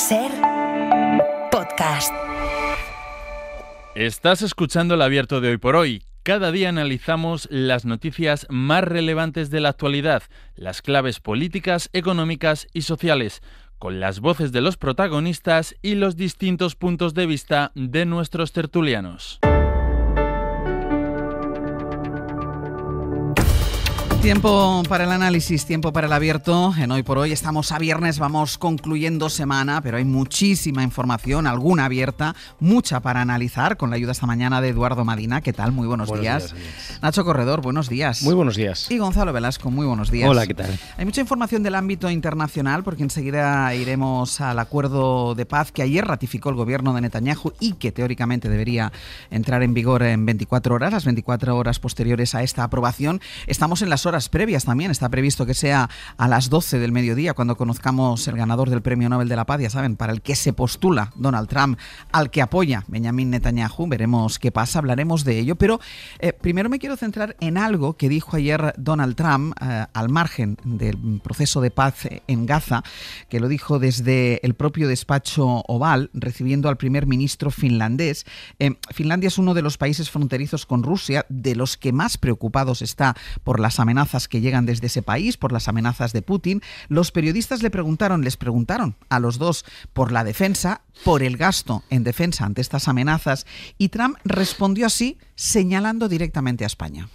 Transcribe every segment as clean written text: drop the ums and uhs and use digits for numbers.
SER Podcast. Estás escuchando el Abierto de Hoy por Hoy. Cada día analizamos las noticias más relevantes de la actualidad, las claves políticas, económicas y sociales, con las voces de los protagonistas y los distintos puntos de vista de nuestros tertulianos. Tiempo para el análisis, tiempo para el abierto. En Hoy por Hoy estamos a viernes, vamos concluyendo semana, pero hay muchísima información, alguna abierta, mucha para analizar, con la ayuda esta mañana de Eduardo Madina. ¿Qué tal? Muy buenos días. Nacho Corredor, buenos días. Muy buenos días. Y Gonzalo Velasco, muy buenos días. Hola, ¿qué tal? Hay mucha información del ámbito internacional, porque enseguida iremos al acuerdo de paz que ayer ratificó el gobierno de Netanyahu y que teóricamente debería entrar en vigor en 24 horas, las 24 horas posteriores a esta aprobación. Estamos en las horas previas también, está previsto que sea a las 12 del mediodía cuando conozcamos el ganador del Premio Nobel de la Paz, ya saben, para el que se postula Donald Trump, al que apoya Benjamin Netanyahu. Veremos qué pasa, hablaremos de ello, pero primero me quiero centrar en algo que dijo ayer Donald Trump al margen del proceso de paz en Gaza, que lo dijo desde el propio despacho Oval, recibiendo al primer ministro finlandés. Finlandia es uno de los países fronterizos con Rusia, de los que más preocupados está por las amenazas que llegan desde ese país, por las amenazas de Putin. Los periodistas les preguntaron a los dos por la defensa, por el gasto en defensa ante estas amenazas, y Trump respondió así, señalando directamente a España.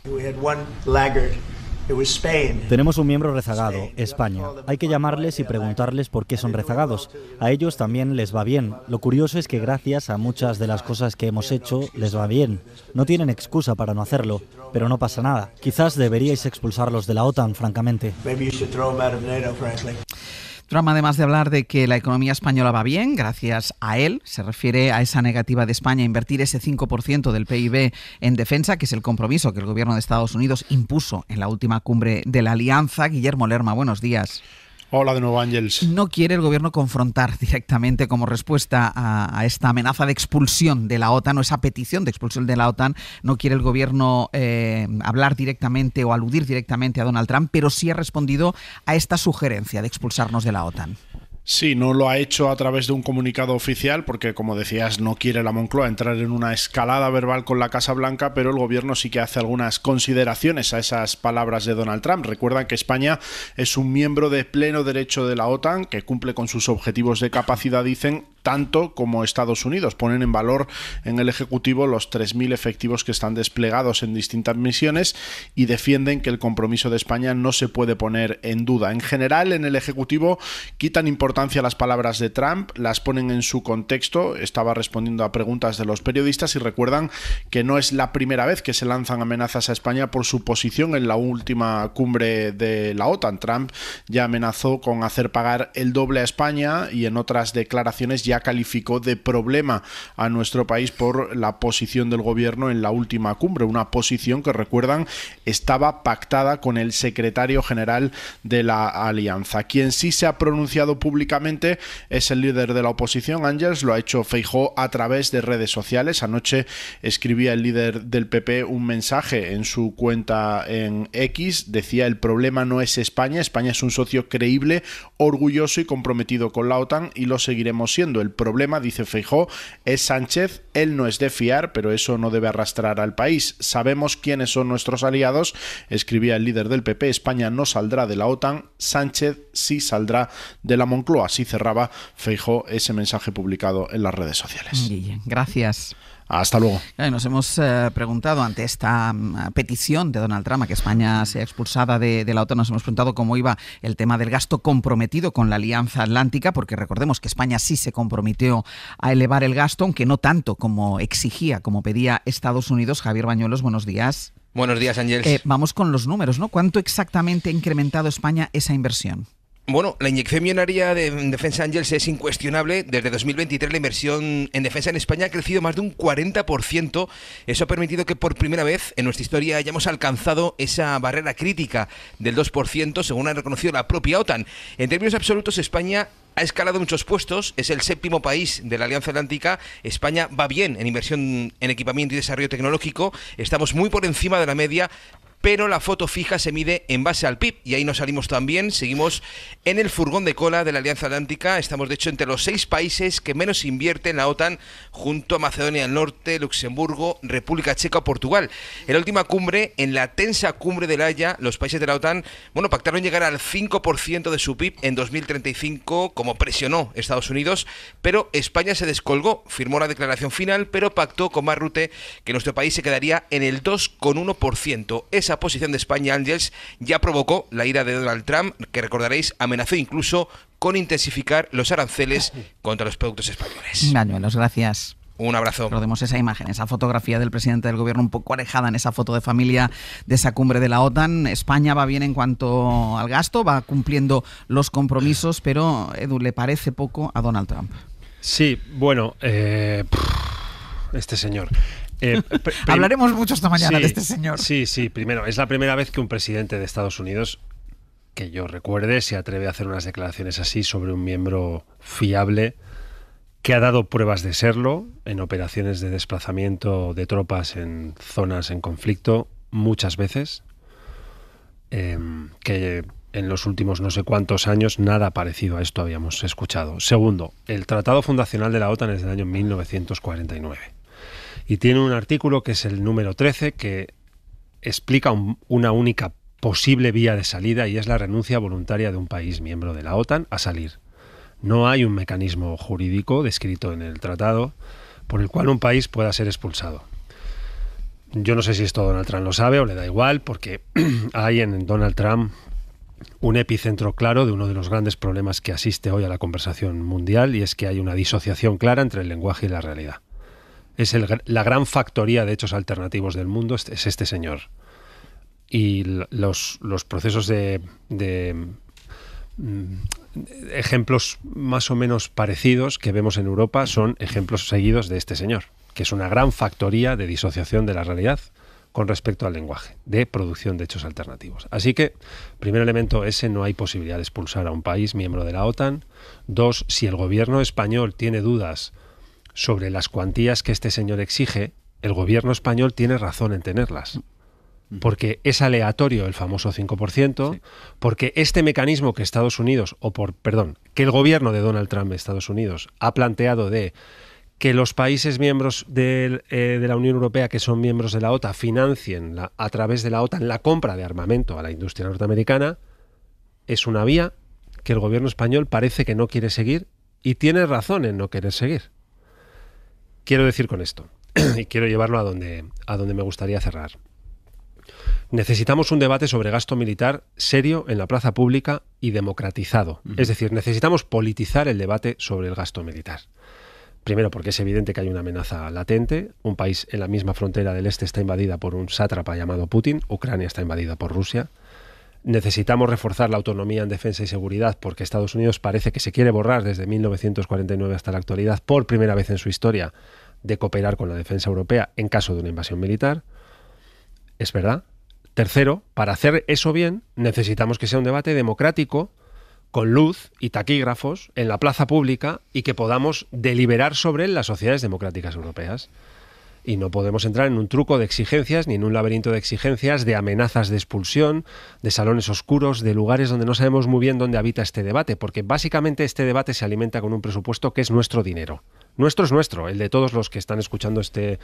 Tenemos un miembro rezagado, España. Hay que llamarles y preguntarles por qué son rezagados. A ellos también les va bien. Lo curioso es que gracias a muchas de las cosas que hemos hecho, les va bien. No tienen excusa para no hacerlo, pero no pasa nada. Quizás deberíais expulsarlos de la OTAN, francamente. Trump, además de hablar de que la economía española va bien, gracias a él, se refiere a esa negativa de España a invertir ese 5% del PIB en defensa, que es el compromiso que el gobierno de Estados Unidos impuso en la última cumbre de la Alianza. Guillermo Lerma, buenos días. Hola de nuevo, Ángels. No quiere el gobierno confrontar directamente como respuesta a esta amenaza de expulsión de la OTAN o esa petición de expulsión de la OTAN. No quiere el gobierno hablar directamente o aludir directamente a Donald Trump, pero sí ha respondido a esta sugerencia de expulsarnos de la OTAN. Sí, no lo ha hecho a través de un comunicado oficial porque, como decías, no quiere la Moncloa entrar en una escalada verbal con la Casa Blanca, pero el gobierno sí que hace algunas consideraciones a esas palabras de Donald Trump. Recuerdan que España es un miembro de pleno derecho de la OTAN, que cumple con sus objetivos de capacidad, dicen, tanto como Estados Unidos. Ponen en valor en el Ejecutivo los 3.000 efectivos que están desplegados en distintas misiones y defienden que el compromiso de España no se puede poner en duda. En general, en el Ejecutivo quitan importancia a las palabras de Trump, las ponen en su contexto. Estaba respondiendo a preguntas de los periodistas y recuerdan que no es la primera vez que se lanzan amenazas a España por su posición en la última cumbre de la OTAN. Trump ya amenazó con hacer pagar el doble a España y en otras declaraciones ya calificó de problema a nuestro país por la posición del gobierno en la última cumbre, una posición que, recuerdan, estaba pactada con el secretario general de la Alianza. Quien sí se ha pronunciado públicamente es el líder de la oposición, Ángels. Lo ha hecho Feijóo a través de redes sociales. Anoche escribía el líder del PP un mensaje en su cuenta en X. Decía: el problema no es España. España es un socio creíble, orgulloso y comprometido con la OTAN y lo seguiremos siendo. El problema, dice Feijóo, es Sánchez. Él no es de fiar, pero eso no debe arrastrar al país. Sabemos quiénes son nuestros aliados, escribía el líder del PP. España no saldrá de la OTAN. Sánchez sí saldrá de la Moncloa. Así cerraba Feijóo ese mensaje publicado en las redes sociales. Guille, gracias. Hasta luego. Nos hemos preguntado ante esta petición de Donald Trump a que España sea expulsada de la OTAN, nos hemos preguntado cómo iba el tema del gasto comprometido con la Alianza Atlántica, porque recordemos que España sí se comprometió a elevar el gasto, aunque no tanto como exigía, como pedía Estados Unidos. Javier Bañuelos, buenos días. Buenos días, Ángels. Vamos con los números, ¿no? ¿Cuánto exactamente ha incrementado España esa inversión? Bueno, la inyección millonaria de defensa, Ángels, es incuestionable. Desde 2023 la inversión en defensa en España ha crecido más de un 40%. Eso ha permitido que por primera vez en nuestra historia hayamos alcanzado esa barrera crítica del 2%, según ha reconocido la propia OTAN. En términos absolutos, España ha escalado muchos puestos, es el 7º país de la Alianza Atlántica. España va bien en inversión en equipamiento y desarrollo tecnológico, estamos muy por encima de la media. pero la foto fija se mide en base al PIB, y ahí no salimos tan bien. Seguimos en el furgón de cola de la Alianza Atlántica. Estamos de hecho entre los 6 países que menos invierte en la OTAN, junto a Macedonia del Norte, Luxemburgo, República Checa o Portugal. En la última cumbre, en la tensa cumbre de La Haya, los países de la OTAN pactaron llegar al 5% de su PIB en 2035, como presionó Estados Unidos, pero España se descolgó, firmó la declaración final, pero pactó con Mark Rutte que nuestro país se quedaría en el 2,1%. Esa posición de España, Ángels, ya provocó la ira de Donald Trump, que recordaréis amenazó incluso con intensificar los aranceles contra los productos españoles. Gañuelos, gracias. Un abrazo. Recordemos esa imagen, esa fotografía del presidente del gobierno un poco alejada en esa foto de familia de esa cumbre de la OTAN. España va bien en cuanto al gasto, va cumpliendo los compromisos, pero, Edu, ¿le parece poco a Donald Trump? Sí, bueno, este señor. Hablaremos mucho esta mañana de este señor. Sí, primero, es la primera vez que un presidente de Estados Unidos, que yo recuerde, se atreve a hacer unas declaraciones así sobre un miembro fiable que ha dado pruebas de serlo en operaciones de desplazamiento de tropas en zonas en conflicto muchas veces, que en los últimos no sé cuántos años nada parecido a esto habíamos escuchado. Segundo, el Tratado Fundacional de la OTAN es del año 1949 y tiene un artículo que es el número 13 que explica una única posible vía de salida, y es la renuncia voluntaria de un país miembro de la OTAN a salir. No hay un mecanismo jurídico descrito en el tratado por el cual un país pueda ser expulsado. Yo no sé si esto Donald Trump lo sabe o le da igual, porque hay en Donald Trump un epicentro claro de uno de los grandes problemas que asiste hoy a la conversación mundial, y es que hay una disociación clara entre el lenguaje y la realidad. Es la gran factoría de hechos alternativos del mundo, es este señor. Y los procesos de ejemplos más o menos parecidos que vemos en Europa son ejemplos seguidos de este señor, que es una gran factoría de disociación de la realidad con respecto al lenguaje, de producción de hechos alternativos. Así que, primer elemento ese, no hay posibilidad de expulsar a un país miembro de la OTAN. 2, si el gobierno español tiene dudas sobre las cuantías que este señor exige, el gobierno español tiene razón en tenerlas. Porque es aleatorio el famoso 5%, sí. Porque este mecanismo que que el gobierno de Donald Trump de Estados Unidos ha planteado de que los países miembros de la Unión Europea que son miembros de la OTAN financien a través de la OTAN la compra de armamento a la industria norteamericana, es una vía que el gobierno español parece que no quiere seguir, y tiene razón en no querer seguir. Quiero decir con esto, y quiero llevarlo a donde me gustaría cerrar. Necesitamos un debate sobre gasto militar serio en la plaza pública y democratizado. Es decir, necesitamos politizar el debate sobre el gasto militar. Primero, porque es evidente que hay una amenaza latente. Un país en la misma frontera del este está invadida por un sátrapa llamado Putin. Ucrania está invadida por Rusia. Necesitamos reforzar la autonomía en defensa y seguridad, porque Estados Unidos parece que se quiere borrar desde 1949 hasta la actualidad, por primera vez en su historia, de cooperar con la defensa europea en caso de una invasión militar. Es verdad. Tercero, para hacer eso bien, necesitamos que sea un debate democrático, con luz y taquígrafos en la plaza pública, y que podamos deliberar sobre él las sociedades democráticas europeas. Y no podemos entrar en un truco de exigencias, ni en un laberinto de exigencias, de amenazas de expulsión, de salones oscuros, de lugares donde no sabemos muy bien dónde habita este debate, porque básicamente este debate se alimenta con un presupuesto que es nuestro dinero. Nuestro es nuestro, el de todos los que están escuchando este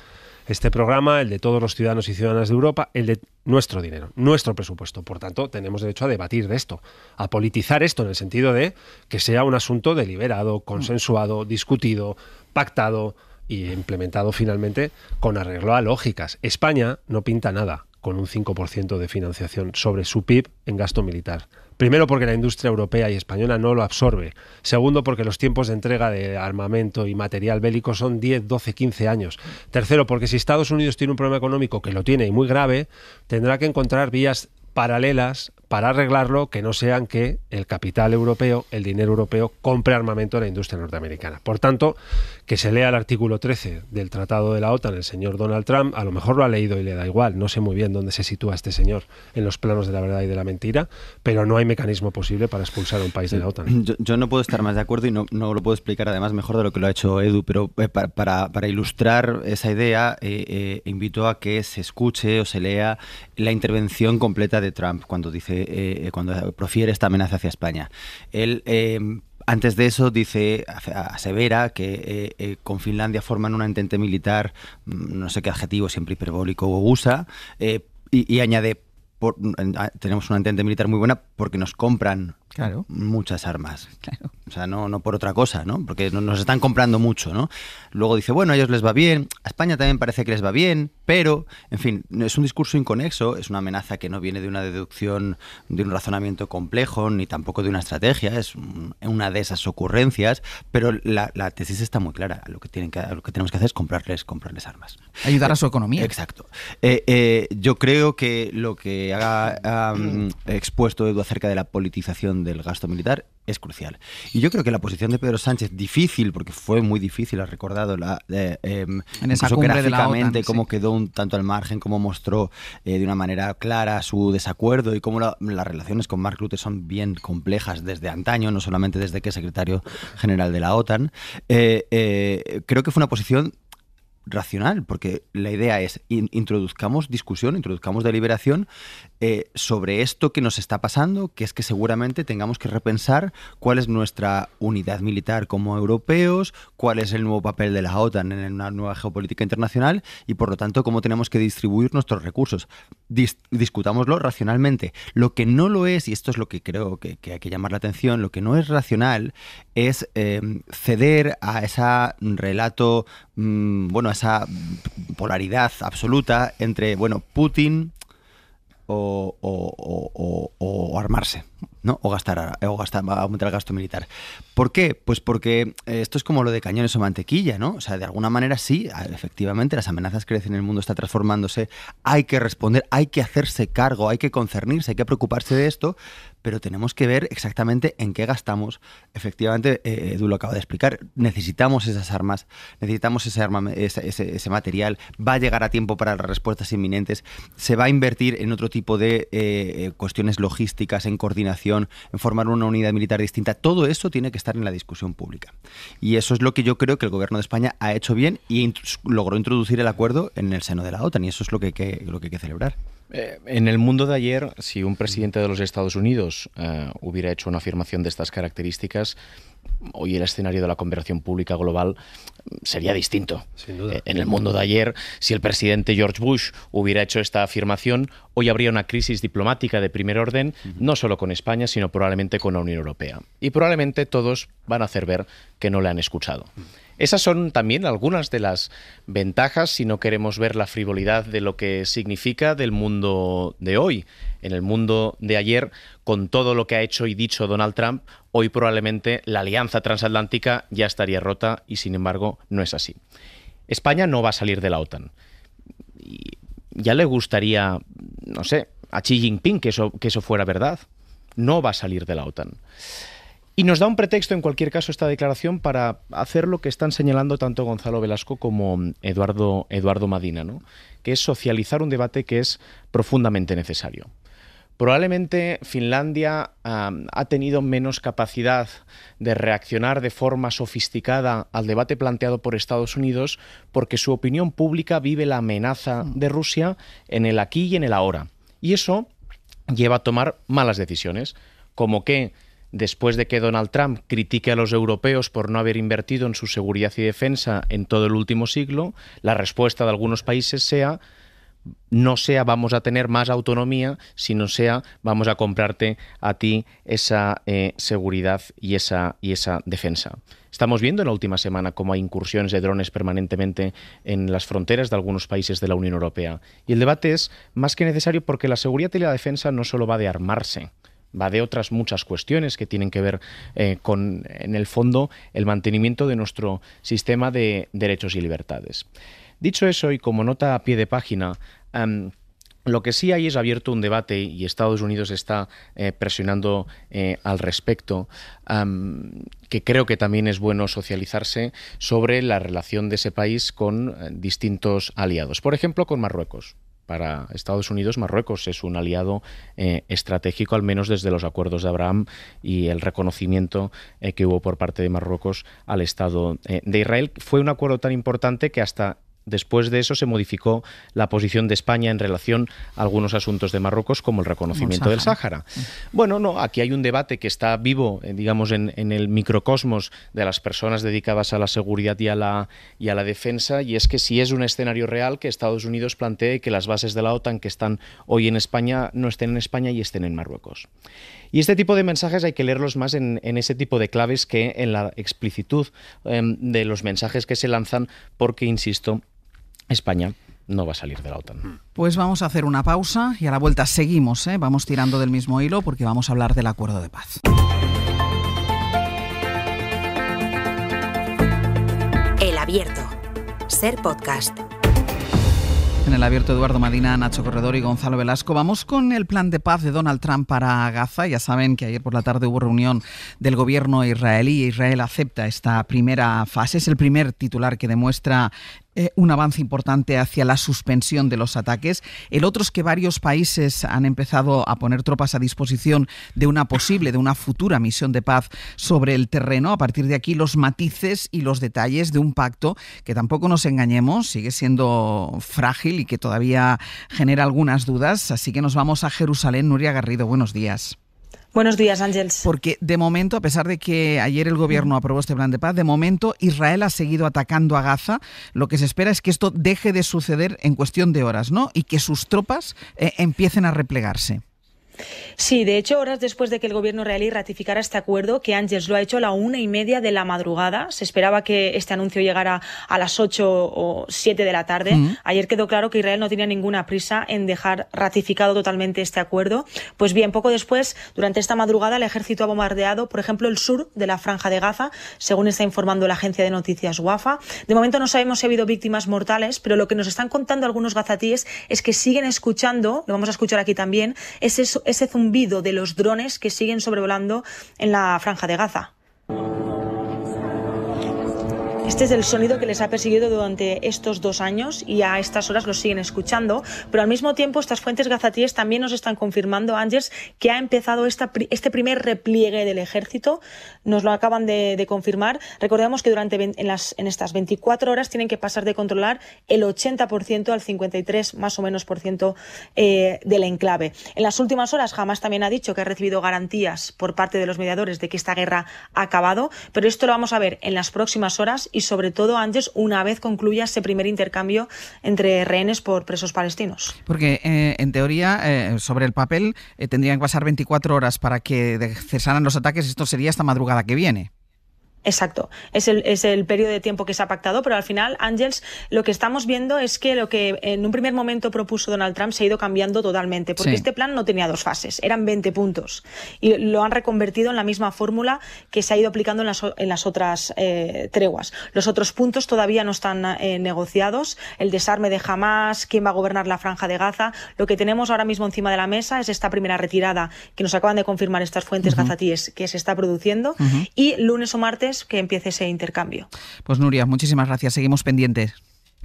programa, el de todos los ciudadanos y ciudadanas de Europa, el de nuestro dinero, nuestro presupuesto. Por tanto, tenemos derecho a debatir de esto, a politizar esto, en el sentido de que sea un asunto deliberado, consensuado, discutido, pactado y implementado finalmente con arreglo a lógicas. España no pinta nada con un 5% de financiación sobre su PIB en gasto militar. Primero, porque la industria europea y española no lo absorbe. Segundo, porque los tiempos de entrega de armamento y material bélico son 10, 12, 15 años. Tercero, porque si Estados Unidos tiene un problema económico, que lo tiene y muy grave, tendrá que encontrar vías paralelas para arreglarlo que no sean que el capital europeo, el dinero europeo, compre armamento a la industria norteamericana. Por tanto, que se lea el artículo 13 del Tratado de la OTAN, el señor Donald Trump, a lo mejor lo ha leído y le da igual, no sé muy bien dónde se sitúa este señor en los planos de la verdad y de la mentira, pero no hay mecanismo posible para expulsar a un país de la OTAN. Yo no puedo estar más de acuerdo y no lo puedo explicar además mejor de lo que lo ha hecho Edu, pero para ilustrar esa idea invito a que se escuche o se lea la intervención completa de Trump cuando dice cuando profiere esta amenaza hacia España. Él antes de eso asevera que con Finlandia forman una entente militar, no sé qué adjetivo siempre hiperbólico usa, y añade tenemos una entente militar muy buena porque nos compran muchas armas. Claro. O sea, no por otra cosa, ¿no? Porque nos están comprando mucho, ¿no? Luego dice, bueno, a ellos les va bien, a España también parece que les va bien, pero, en fin, es un discurso inconexo, es una amenaza que no viene de una deducción, de un razonamiento complejo, ni tampoco de una estrategia, es una de esas ocurrencias, pero la tesis está muy clara. Lo que tenemos que hacer es comprarles armas. Ayudar a su economía. Exacto. Yo creo que lo que ha expuesto Edu acerca de la politización del gasto militar es crucial. Y yo creo que la posición de Pedro Sánchez, difícil, porque fue muy difícil, ha recordado en esa cumbre de la OTAN, cómo quedó un tanto al margen, cómo mostró de una manera clara su desacuerdo y cómo las relaciones con Mark Rutte son bien complejas desde antaño, no solamente desde que es secretario general de la OTAN. Creo que fue una posición racional, porque la idea es introduzcamos discusión, introduzcamos deliberación sobre esto que nos está pasando, que es que seguramente tengamos que repensar cuál es nuestra unidad militar como europeos, cuál es el nuevo papel de la OTAN en una nueva geopolítica internacional y por lo tanto cómo tenemos que distribuir nuestros recursos. Discutámoslo racionalmente. Lo que no lo es, y esto es lo que creo que hay que llamar la atención, lo que no es racional es ceder a ese relato, a esa polaridad absoluta entre, Putin o armarse, ¿no? O aumentar el gasto militar. ¿Por qué? Pues porque esto es como lo de cañones o mantequilla, ¿no? O sea, de alguna manera sí, efectivamente, las amenazas crecen, el mundo está transformándose, hay que responder, hay que hacerse cargo, hay que concernirse, hay que preocuparse de esto, pero tenemos que ver exactamente en qué gastamos. Efectivamente, Edu lo acaba de explicar, necesitamos esas armas, necesitamos ese material, va a llegar a tiempo para las respuestas inminentes, se va a invertir en otro tipo de cuestiones logísticas, en coordinación, en formar una unidad militar distinta. Todo eso tiene que estar en la discusión pública. Y eso es lo que yo creo que el gobierno de España ha hecho bien y logró introducir el acuerdo en el seno de la OTAN, y eso es lo que hay que celebrar. En el mundo de ayer, si un presidente de los Estados Unidos hubiera hecho una afirmación de estas características, hoy el escenario de la conversación pública global sería distinto. Sin duda. En el mundo de ayer, si el presidente George Bush hubiera hecho esta afirmación, hoy habría una crisis diplomática de primer orden, no solo con España, sino probablemente con la Unión Europea. Y probablemente todos van a hacer ver que no le han escuchado. Esas son también algunas de las ventajas, si no queremos ver la frivolidad de lo que significa del mundo de hoy. En el mundo de ayer, con todo lo que ha hecho y dicho Donald Trump, hoy probablemente la alianza transatlántica ya estaría rota y, sin embargo, no es así. España no va a salir de la OTAN. Y ya le gustaría, no sé, a Xi Jinping que eso fuera verdad. No va a salir de la OTAN. Y nos da un pretexto, en cualquier caso, esta declaración para hacer lo que están señalando tanto Gonzalo Velasco como Eduardo Madina, ¿no? Que es socializar un debate que es profundamente necesario. Probablemente Finlandia ha tenido menos capacidad de reaccionar de forma sofisticada al debate planteado por Estados Unidos porque su opinión pública vive la amenaza de Rusia en el aquí y en el ahora. Y eso lleva a tomar malas decisiones, como que después de que Donald Trump critique a los europeos por no haber invertido en su seguridad y defensa en todo el último siglo, la respuesta de algunos países no sea vamos a tener más autonomía, sino sea vamos a comprarte a ti esa seguridad y esa defensa. Estamos viendo en la última semana cómo hay incursiones de drones permanentemente en las fronteras de algunos países de la Unión Europea. Y el debate es más que necesario porque la seguridad y la defensa no solo va de armarse, va de otras muchas cuestiones que tienen que ver con, en el fondo, el mantenimiento de nuestro sistema de derechos y libertades. Dicho eso, y como nota a pie de página, Lo que sí hay es abierto un debate, y Estados Unidos está presionando al respecto, que creo que también es bueno socializarse, sobre la relación de ese país con distintos aliados. Por ejemplo, con Marruecos. Para Estados Unidos, Marruecos es un aliado estratégico, al menos desde los acuerdos de Abraham y el reconocimiento que hubo por parte de Marruecos al Estado de Israel. Fue un acuerdo tan importante que hasta después de eso se modificó la posición de España en relación a algunos asuntos de Marruecos, como el reconocimiento del Sáhara. Bueno, no, aquí hay un debate que está vivo, digamos, en el microcosmos de las personas dedicadas a la seguridad y a la defensa, y es que si es un escenario real que Estados Unidos plantee que las bases de la OTAN que están hoy en España no estén en España y estén en Marruecos. Y este tipo de mensajes hay que leerlos más en ese tipo de claves que en la explicitud de los mensajes que se lanzan, porque, insisto, España no va a salir de la OTAN. Pues vamos a hacer una pausa y a la vuelta seguimos, vamos tirando del mismo hilo porque vamos a hablar del acuerdo de paz. El Abierto. Ser Podcast. En el Abierto, Eduardo Madina, Nacho Corredor y Gonzalo Velasco. Vamos con el plan de paz de Donald Trump para Gaza. Ya saben que ayer por la tarde hubo reunión del gobierno israelí y Israel acepta esta primera fase. Es el primer titular que demuestra un avance importante hacia la suspensión de los ataques. El otro es que varios países han empezado a poner tropas a disposición de una futura misión de paz sobre el terreno. A partir de aquí, los matices y los detalles de un pacto que, tampoco nos engañemos, sigue siendo frágil y que todavía genera algunas dudas. Así que nos vamos a Jerusalén. Nuria Garrido, buenos días. Buenos días, Ángels. Porque de momento, a pesar de que ayer el gobierno aprobó este plan de paz, de momento Israel ha seguido atacando a Gaza. Lo que se espera es que esto deje de suceder en cuestión de horas, ¿no? Y que sus tropas empiecen a replegarse. Sí, de hecho, horas después de que el gobierno israelí ratificara este acuerdo, que Ángels lo ha hecho a la 1:30 de la madrugada, se esperaba que este anuncio llegara a las 8 o 7 de la tarde. Ayer quedó claro que Israel no tenía ninguna prisa en dejar ratificado totalmente este acuerdo. Pues bien, poco después, durante esta madrugada, el ejército ha bombardeado, por ejemplo, el sur de la Franja de Gaza, según está informando la agencia de noticias Wafa. De momento no sabemos si ha habido víctimas mortales, pero lo que nos están contando algunos gazatíes es que siguen escuchando, lo vamos a escuchar aquí también, ese zumbido de los drones que siguen sobrevolando en la Franja de Gaza. Este es el sonido que les ha perseguido durante estos 2 años y a estas horas lo siguen escuchando, pero al mismo tiempo estas fuentes gazatíes también nos están confirmando, Ángels, que ha empezado este primer repliegue del ejército. Nos lo acaban de confirmar. Recordemos que en estas 24 horas tienen que pasar de controlar el 80% al 53% más o menos por ciento del enclave. En las últimas horas Hamás también ha dicho que ha recibido garantías por parte de los mediadores de que esta guerra ha acabado, pero esto lo vamos a ver en las próximas horas y sobre todo, antes, una vez concluya ese primer intercambio entre rehenes por presos palestinos. Porque en teoría, sobre el papel, tendrían que pasar 24 horas para que cesaran los ataques. Esto sería esta madrugada que viene. Exacto, es el periodo de tiempo que se ha pactado, pero al final, Ángels, lo que estamos viendo es que lo que en un primer momento propuso Donald Trump se ha ido cambiando totalmente, porque este plan no tenía 2 fases, eran 20 puntos, y lo han reconvertido en la misma fórmula que se ha ido aplicando en las otras treguas. Los otros puntos todavía no están negociados, el desarme de Hamás, quién va a gobernar la Franja de Gaza. Lo que tenemos ahora mismo encima de la mesa es esta primera retirada que nos acaban de confirmar estas fuentes gazatíes que se está produciendo, y lunes o martes que empiece ese intercambio. Pues Nuria, muchísimas gracias. Seguimos pendientes.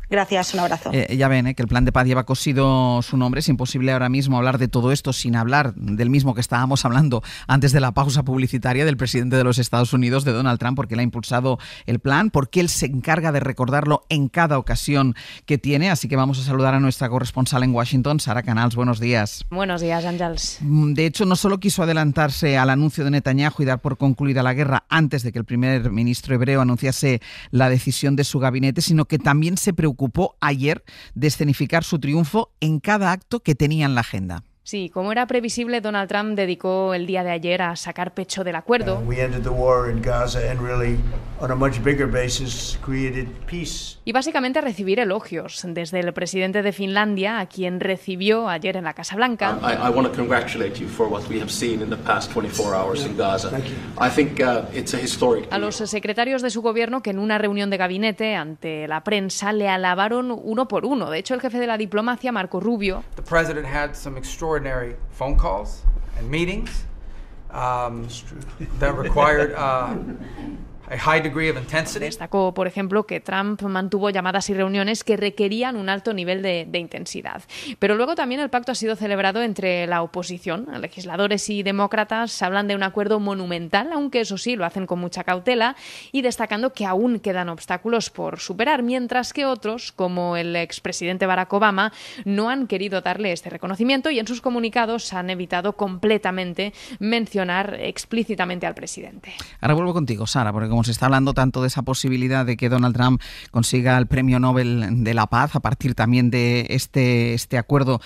Gracias, un abrazo. Ya ven que el plan de paz lleva cosido su nombre. Es imposible ahora mismo hablar de todo esto sin hablar del mismo que estábamos hablando antes de la pausa publicitaria, del presidente de los Estados Unidos, de Donald Trump, porque él ha impulsado el plan, porque él se encarga de recordarlo en cada ocasión que tiene. Así que vamos a saludar a nuestra corresponsal en Washington, Sara Canals. Buenos días. Buenos días, Ángels. De hecho, no solo quiso adelantarse al anuncio de Netanyahu y dar por concluida la guerra antes de que el primer ministro hebreo anunciase la decisión de su gabinete, sino que también se preocupó ayer de escenificar su triunfo en cada acto que tenía en la agenda. Sí, como era previsible, Donald Trump dedicó el día de ayer a sacar pecho del acuerdo. Y básicamente recibir elogios desde el presidente de Finlandia, a quien recibió ayer en la Casa Blanca. A los secretarios de su gobierno que en una reunión de gabinete ante la prensa le alabaron uno por uno. De hecho, el jefe de la diplomacia, Marco Rubio, The president had some extraordinary phone calls and meetings that required a high degree of intensity. Destacó, por ejemplo, que Trump mantuvo llamadas y reuniones que requerían un alto nivel de intensidad. Pero luego también el pacto ha sido celebrado entre la oposición. Legisladores y demócratas hablan de un acuerdo monumental, aunque eso sí, lo hacen con mucha cautela y destacando que aún quedan obstáculos por superar, mientras que otros, como el expresidente Barack Obama, no han querido darle este reconocimiento y en sus comunicados han evitado completamente mencionar explícitamente al presidente. Ahora vuelvo contigo, Sara, porque como se está hablando tanto de esa posibilidad de que Donald Trump consiga el Premio Nobel de la Paz a partir también de este acuerdo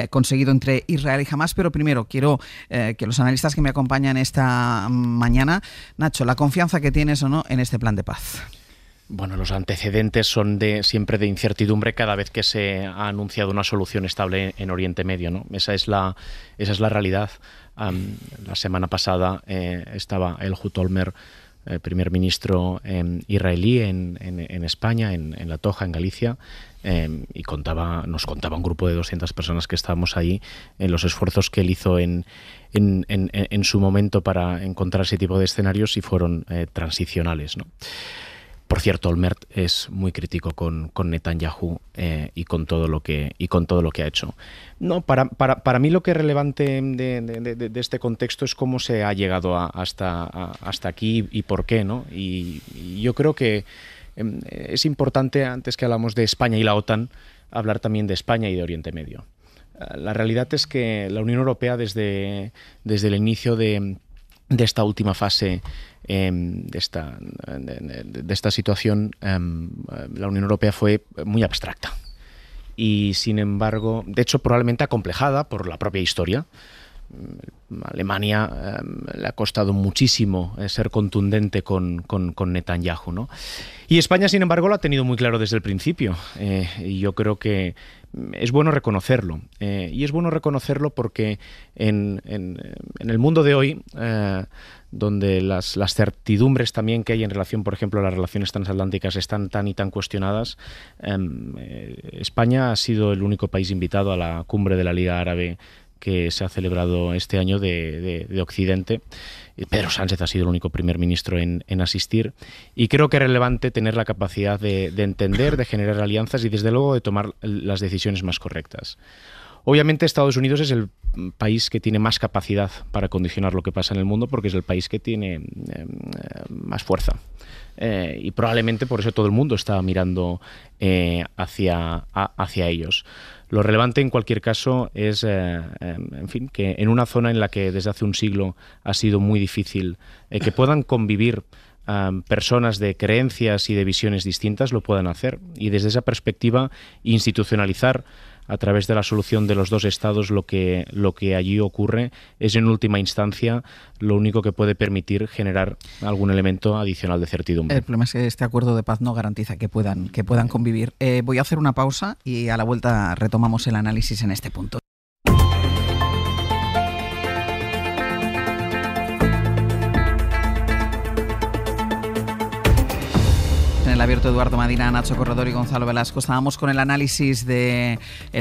conseguido entre Israel y Hamás, pero primero quiero que los analistas que me acompañan esta mañana, Nacho, la confianza que tienes o no en este plan de paz. Bueno, los antecedentes son siempre de incertidumbre cada vez que se ha anunciado una solución estable en Oriente Medio, ¿no? Esa es la realidad. La semana pasada estaba Ehud Olmert, primer ministro israelí en España, en La Toja, en Galicia, y nos contaba un grupo de 200 personas que estábamos ahí en los esfuerzos que él hizo en su momento para encontrar ese tipo de escenarios y fueron transicionales, ¿no? Por cierto, Olmert es muy crítico con Netanyahu y con todo lo que ha hecho. No, para mí lo que es relevante de este contexto es cómo se ha llegado hasta aquí y por qué, ¿no? Y yo creo que es importante, antes que hablamos de España y la OTAN, hablar también de España y de Oriente Medio. La realidad es que la Unión Europea desde el inicio de esta última fase de esta situación, la Unión Europea fue muy abstracta y, sin embargo, de hecho probablemente acomplejada por la propia historia. A Alemania le ha costado muchísimo ser contundente con Netanyahu, ¿no? Y España, sin embargo, lo ha tenido muy claro desde el principio, y yo creo que es bueno reconocerlo. Y es bueno reconocerlo porque en el mundo de hoy, donde las certidumbres también que hay en relación, por ejemplo, a las relaciones transatlánticas están tan y tan cuestionadas, España ha sido el único país invitado a la cumbre de la Liga Árabe que se ha celebrado este año de Occidente. Pedro Sánchez ha sido el único primer ministro en asistir, y creo que es relevante tener la capacidad de entender, de generar alianzas y desde luego de tomar las decisiones más correctas. Obviamente Estados Unidos es el país que tiene más capacidad para condicionar lo que pasa en el mundo porque es el país que tiene más fuerza. Y probablemente por eso todo el mundo está mirando hacia ellos. Lo relevante en cualquier caso es, en fin, que en una zona en la que desde hace un siglo ha sido muy difícil que puedan convivir personas de creencias y de visiones distintas, lo puedan hacer. Y desde esa perspectiva, institucionalizar a través de la solución de los dos estados lo que allí ocurre es en última instancia lo único que puede permitir generar algún elemento adicional de certidumbre. El problema es que este acuerdo de paz no garantiza que puedan convivir. Voy a hacer una pausa y a la vuelta retomamos el análisis en este punto. En el abierto, Eduardo Madina, Nacho Corredor y Gonzalo Velasco. Estábamos con el análisis del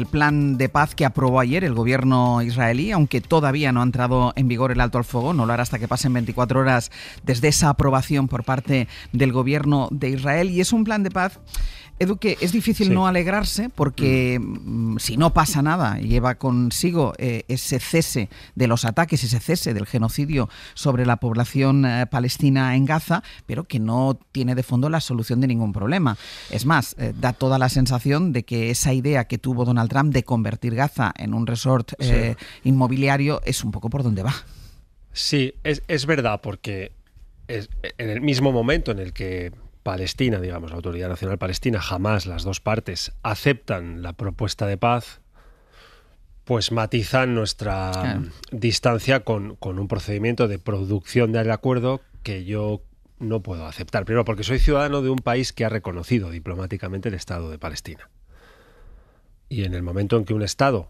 plan de paz que aprobó ayer el gobierno israelí, aunque todavía no ha entrado en vigor el alto al fuego, no lo hará hasta que pasen 24 horas desde esa aprobación por parte del gobierno de Israel. Y es un plan de paz, Edu, que es difícil no alegrarse porque si no pasa nada, lleva consigo ese cese de los ataques, ese cese del genocidio sobre la población palestina en Gaza, pero que no tiene de fondo la solución de ningún problema. Es más, da toda la sensación de que esa idea que tuvo Donald Trump de convertir Gaza en un resort inmobiliario es un poco por donde va. Sí, es verdad, porque en el mismo momento en el que Palestina, digamos, la Autoridad Nacional Palestina, Hamás, las dos partes aceptan la propuesta de paz, pues matizan nuestra distancia con un procedimiento de producción del acuerdo que yo no puedo aceptar. Primero, porque soy ciudadano de un país que ha reconocido diplomáticamente el Estado de Palestina. Y en el momento en que un Estado,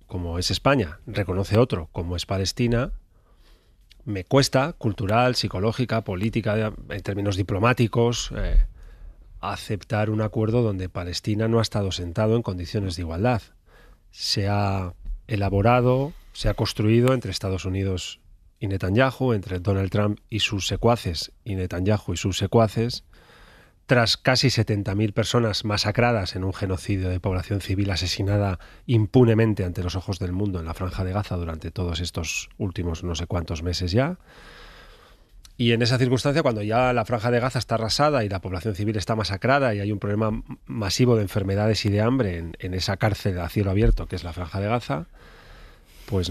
como es España, reconoce otro, como es Palestina, me cuesta, cultural, psicológica, política, en términos diplomáticos, aceptar un acuerdo donde Palestina no ha estado sentado en condiciones de igualdad. Se ha elaborado, se ha construido entre Estados Unidos y Netanyahu, entre Donald Trump y sus secuaces, y Netanyahu y sus secuaces, tras casi 70.000 personas masacradas en un genocidio de población civil asesinada impunemente ante los ojos del mundo en la Franja de Gaza durante todos estos últimos no sé cuántos meses ya. Y en esa circunstancia, cuando ya la Franja de Gaza está arrasada y la población civil está masacrada y hay un problema masivo de enfermedades y de hambre en esa cárcel a cielo abierto que es la Franja de Gaza, pues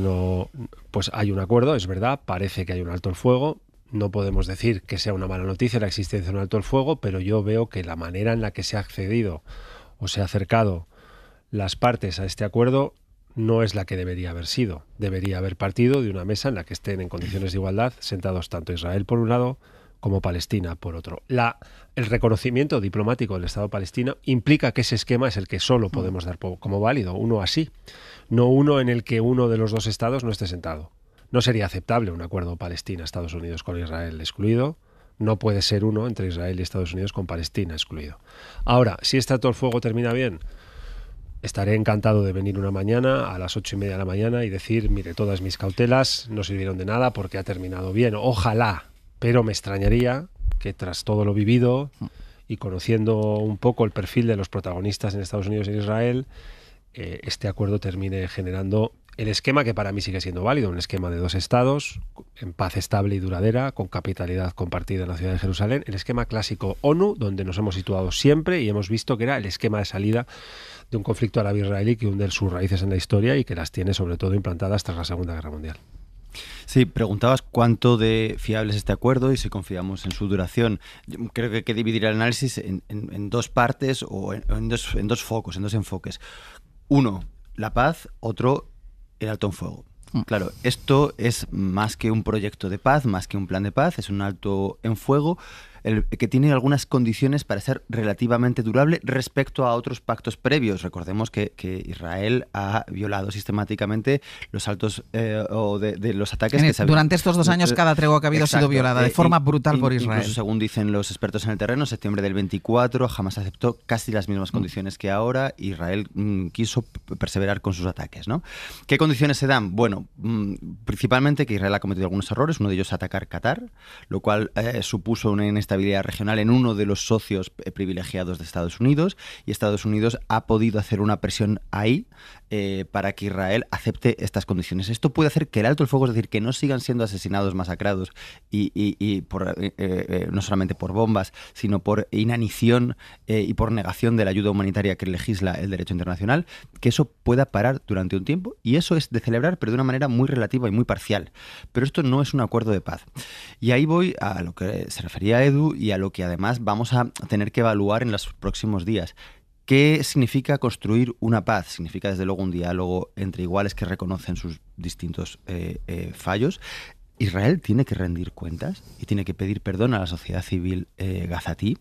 hay un acuerdo, es verdad, parece que hay un alto el fuego. No podemos decir que sea una mala noticia la existencia de un alto el fuego, pero yo veo que la manera en la que se ha accedido o se ha acercado las partes a este acuerdo no es la que debería haber sido. Debería haber partido de una mesa en la que estén en condiciones de igualdad sentados tanto Israel por un lado como Palestina por otro. El reconocimiento diplomático del Estado palestino implica que ese esquema es el que solo podemos dar como válido, uno así, no uno en el que uno de los dos estados no esté sentado. No sería aceptable un acuerdo Palestina-Estados Unidos con Israel excluido. No puede ser uno entre Israel y Estados Unidos con Palestina excluido. Ahora, si este alto el fuego termina bien, estaré encantado de venir una mañana a las 8:30 de la mañana y decir, mire, todas mis cautelas no sirvieron de nada porque ha terminado bien. Ojalá, pero me extrañaría que tras todo lo vivido y conociendo un poco el perfil de los protagonistas en Estados Unidos y en Israel, este acuerdo termine generando el esquema que para mí sigue siendo válido, un esquema de dos estados, en paz estable y duradera, con capitalidad compartida en la ciudad de Jerusalén, el esquema clásico ONU, donde nos hemos situado siempre y hemos visto que era el esquema de salida de un conflicto árabe-israelí que hunde sus raíces en la historia y que las tiene sobre todo implantadas tras la Segunda Guerra Mundial. Sí, preguntabas cuánto de fiable es este acuerdo y si confiamos en su duración. Yo creo que hay que dividir el análisis en dos partes o en dos focos, en dos enfoques. Uno, la paz, otro, el alto en fuego. Claro, esto es más que un proyecto de paz, más que un plan de paz, es un alto en fuego que tiene algunas condiciones para ser relativamente durable respecto a otros pactos previos. Recordemos que Israel ha violado sistemáticamente los altos de los ataques. Durante estos 2 años cada tregua que ha habido ha sido violada de forma brutal por Israel. Incluso según dicen los expertos en el terreno, en septiembre del 24 Hamás aceptó casi las mismas condiciones que ahora. Israel quiso perseverar con sus ataques, ¿no? ¿Qué condiciones se dan? Bueno, principalmente que Israel ha cometido algunos errores, uno de ellos atacar Qatar, lo cual supuso una inestabilidad regional en uno de los socios privilegiados de Estados Unidos, y Estados Unidos ha podido hacer una presión ahí para que Israel acepte estas condiciones. Esto puede hacer que el alto el fuego, es decir, que no sigan siendo asesinados, masacrados y no solamente por bombas, sino por inanición y por negación de la ayuda humanitaria que legisla el derecho internacional, que eso pueda parar durante un tiempo, y eso es de celebrar, pero de una manera muy relativa y muy parcial. Pero esto no es un acuerdo de paz. Y ahí voy a lo que se refería Edu y a lo que además vamos a tener que evaluar en los próximos días. ¿Qué significa construir una paz? Significa desde luego un diálogo entre iguales que reconocen sus distintos fallos. Israel tiene que rendir cuentas y tiene que pedir perdón a la sociedad civil gazatí.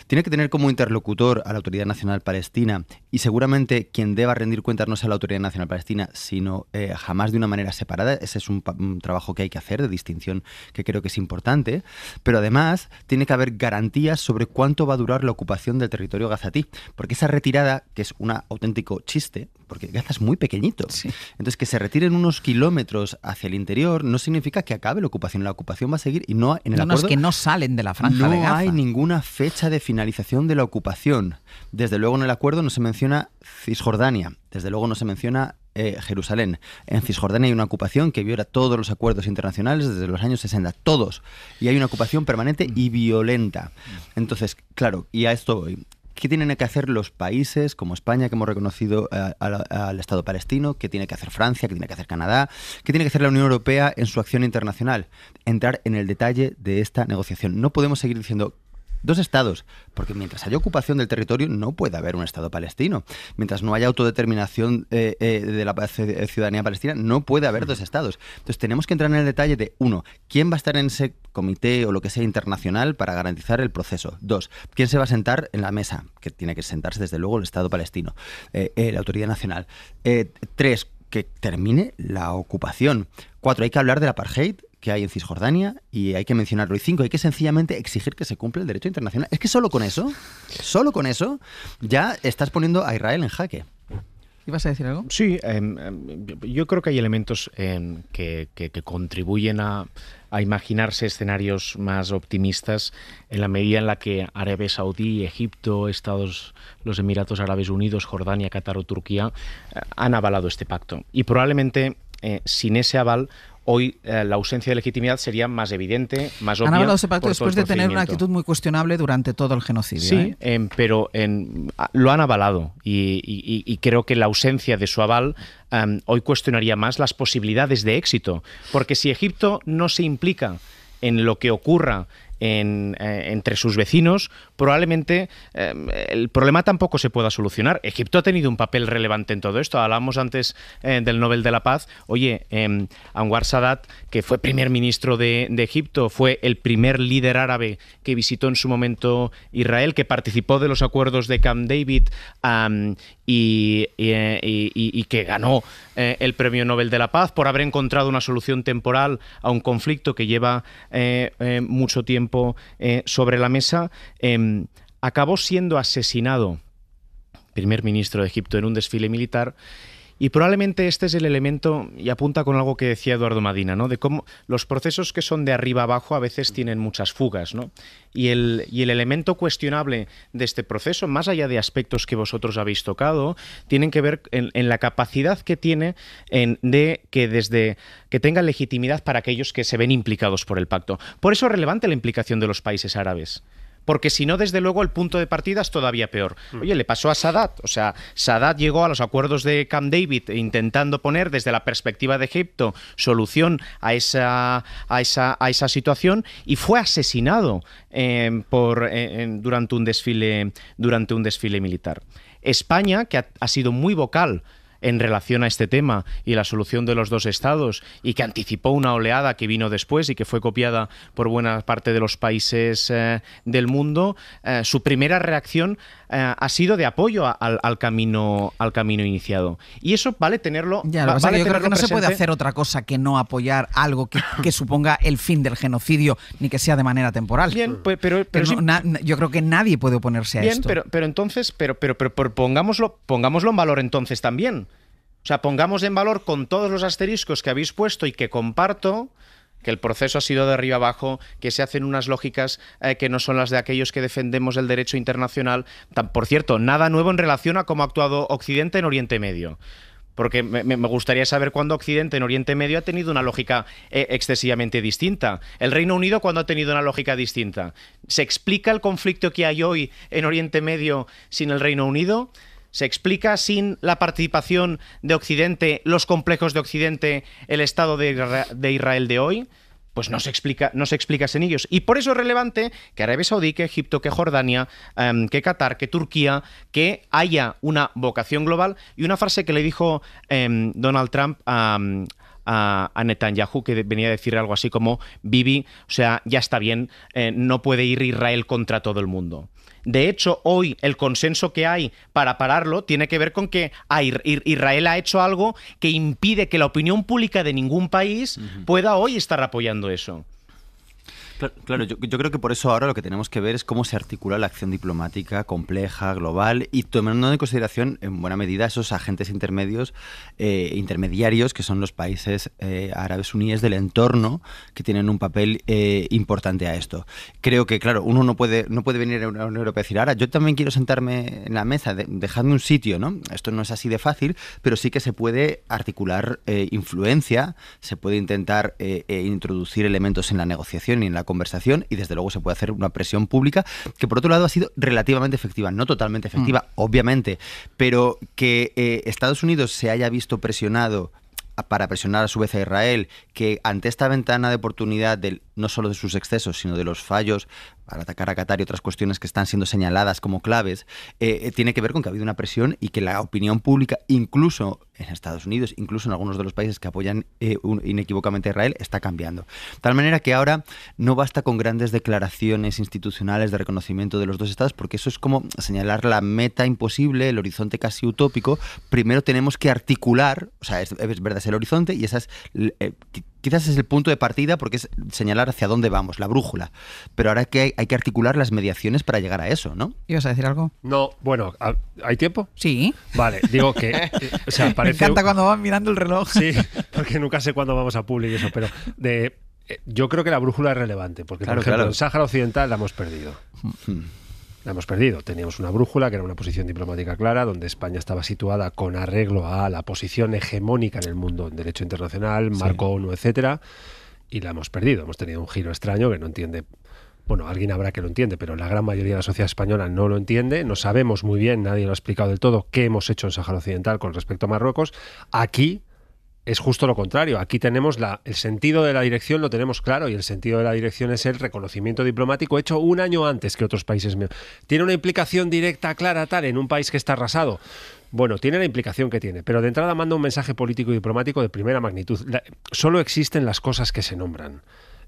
Tiene que tener como interlocutor a la Autoridad Nacional Palestina, y seguramente quien deba rendir cuentas no sea la Autoridad Nacional Palestina, sino jamás de una manera separada. Ese es un trabajo que hay que hacer de distinción que creo que es importante. Pero además tiene que haber garantías sobre cuánto va a durar la ocupación del territorio gazatí, porque esa retirada, que es un auténtico chiste, porque Gaza es muy pequeñito, entonces que se retiren unos kilómetros hacia el interior no significa que acabe la ocupación va a seguir, y no en el acuerdo, es que no salen de la franja de Gaza. No hay ninguna fecha de finalización de la ocupación. Desde luego en el acuerdo no se menciona Cisjordania, desde luego no se menciona Jerusalén. En Cisjordania hay una ocupación que viola todos los acuerdos internacionales desde los años 60, todos, y hay una ocupación permanente y violenta. Entonces, claro, y a esto voy. ¿Qué tienen que hacer los países como España, que hemos reconocido al Estado palestino? ¿Qué tiene que hacer Francia? ¿Qué tiene que hacer Canadá? ¿Qué tiene que hacer la Unión Europea en su acción internacional? Entrar en el detalle de esta negociación. No podemos seguir diciendo 2 estados, porque mientras haya ocupación del territorio no puede haber un Estado palestino. Mientras no haya autodeterminación de la ciudadanía palestina, no puede haber 2 estados. Entonces tenemos que entrar en el detalle de, 1, ¿quién va a estar en ese comité o lo que sea internacional para garantizar el proceso? 2, ¿quién se va a sentar en la mesa? Que tiene que sentarse desde luego el Estado palestino, la autoridad nacional. 3, que termine la ocupación. 4, hay que hablar del apartheid que hay en Cisjordania y hay que mencionarlo. Y 5, hay que sencillamente exigir que se cumpla el derecho internacional. Es que solo con eso ya estás poniendo a Israel en jaque. ¿Ibas a decir algo? Sí, yo creo que hay elementos que contribuyen a imaginarse escenarios más optimistas en la medida en la que Arabia Saudí, Egipto, los Emiratos Árabes Unidos, Jordania, Qatar o Turquía han avalado este pacto. Y probablemente sin ese aval hoy la ausencia de legitimidad sería más evidente, más obvia. Han hablado de ese pacto después de tener una actitud muy cuestionable durante todo el genocidio. Sí, pero lo han avalado y creo que la ausencia de su aval hoy cuestionaría más las posibilidades de éxito. Porque si Egipto no se implica en lo que ocurra entre sus vecinos, probablemente el problema tampoco se pueda solucionar. Egipto ha tenido un papel relevante en todo esto. Hablábamos antes del Nobel de la Paz. Oye, Anwar Sadat, que fue primer ministro de Egipto, fue el primer líder árabe que visitó en su momento Israel, que participó de los acuerdos de Camp David y que ganó el Premio Nobel de la Paz por haber encontrado una solución temporal a un conflicto que lleva mucho tiempo sobre la mesa, acabó siendo asesinado, primer ministro de Egipto, en un desfile militar. Y probablemente este es el elemento, y apunta con algo que decía Eduardo Madina, ¿no? De cómo los procesos que son de arriba abajo a veces tienen muchas fugas, ¿no? Y el elemento cuestionable de este proceso, más allá de aspectos que vosotros habéis tocado, tienen que ver en la capacidad que tiene de que tenga legitimidad para aquellos que se ven implicados por el pacto. Por eso es relevante la implicación de los países árabes. Porque si no, desde luego, el punto de partida es todavía peor. Oye, le pasó a Sadat. O sea, Sadat llegó a los acuerdos de Camp David intentando poner desde la perspectiva de Egipto solución a esa situación y fue asesinado durante un desfile militar. España, que ha sido muy vocal en relación a este tema y la solución de los 2 estados, y que anticipó una oleada que vino después y que fue copiada por buena parte de los países del mundo, su primera reacción ha sido de apoyo al camino iniciado. Y eso vale tenerlo. Ya, yo creo que no se puede hacer otra cosa que no apoyar algo que suponga el fin del genocidio, ni que sea de manera temporal. Bien, pero yo creo que nadie puede oponerse a esto. Pero entonces, pongámoslo en valor entonces también. O sea, pongamos en valor con todos los asteriscos que habéis puesto y que comparto, que el proceso ha sido de arriba abajo, que se hacen unas lógicas que no son las de aquellos que defendemos el derecho internacional. Por cierto, nada nuevo en relación a cómo ha actuado Occidente en Oriente Medio. Porque me gustaría saber cuándo Occidente en Oriente Medio ha tenido una lógica excesivamente distinta. El Reino Unido, ¿cuándo ha tenido una lógica distinta? ¿Se explica el conflicto que hay hoy en Oriente Medio sin el Reino Unido? ¿Se explica sin la participación de Occidente, los complejos de Occidente, el Estado de Israel de hoy? Pues no se explica sin ellos. Y por eso es relevante que Arabia Saudí, que Egipto, que Jordania, que Qatar, que Turquía, que haya una vocación global. Y una frase que le dijo Donald Trump a Netanyahu, que venía a decir algo así como: Bibi, o sea, ya está bien, no puede ir Israel contra todo el mundo. De hecho, hoy el consenso que hay para pararlo tiene que ver con que Israel ha hecho algo que impide que la opinión pública de ningún país pueda hoy estar apoyando eso. Claro, yo creo que por eso ahora lo que tenemos que ver es cómo se articula la acción diplomática compleja, global, y tomando en consideración en buena medida esos agentes intermediarios que son los países árabes suníes del entorno, que tienen un papel importante a esto. Creo que, claro, uno no puede venir a la Unión Europea y decir: ahora yo también quiero sentarme en la mesa, dejadme un sitio, ¿no? Esto no es así de fácil, pero sí que se puede articular influencia, se puede intentar introducir elementos en la negociación y en la conversación, y desde luego se puede hacer una presión pública que por otro lado ha sido relativamente efectiva, no totalmente efectiva, obviamente, pero que Estados Unidos se haya visto presionado para presionar a su vez a Israel, que ante esta ventana de oportunidad del no solo de sus excesos, sino de los fallos para atacar a Qatar y otras cuestiones que están siendo señaladas como claves, tiene que ver con que ha habido una presión y que la opinión pública, incluso en Estados Unidos, incluso en algunos de los países que apoyan inequívocamente a Israel, está cambiando. De tal manera que ahora no basta con grandes declaraciones institucionales de reconocimiento de los dos estados, porque eso es como señalar la meta imposible, el horizonte casi utópico. Primero tenemos que articular, o sea, es verdad, es el horizonte y esa es... quizás es el punto de partida porque es señalar hacia dónde vamos, la brújula. Pero ahora que hay que articular las mediaciones para llegar a eso, ¿no? ¿Ibas a decir algo? No, bueno, ¿hay tiempo? Sí. Vale, digo que... O sea, parece... Me encanta cuando van mirando el reloj. Sí, porque nunca sé cuándo vamos a Publi y eso, pero yo creo que la brújula es relevante, porque por ejemplo, en Sáhara Occidental la hemos perdido. La hemos perdido. Teníamos una brújula que era una posición diplomática clara, donde España estaba situada con arreglo a la posición hegemónica en el mundo en derecho internacional, marco ONU, etcétera, y la hemos perdido. Hemos tenido un giro extraño que no entiende. Bueno, alguien habrá que lo entiende, pero la gran mayoría de la sociedad española no lo entiende. No sabemos muy bien, nadie lo ha explicado del todo, qué hemos hecho en Sáhara Occidental con respecto a Marruecos. Aquí es justo lo contrario. Aquí tenemos el sentido de la dirección, lo tenemos claro, y el sentido de la dirección es el reconocimiento diplomático hecho un año antes que otros países. ¿Tiene una implicación directa, clara, tal, en un país que está arrasado? Bueno, tiene la implicación que tiene, pero de entrada manda un mensaje político y diplomático de primera magnitud. Solo existen las cosas que se nombran.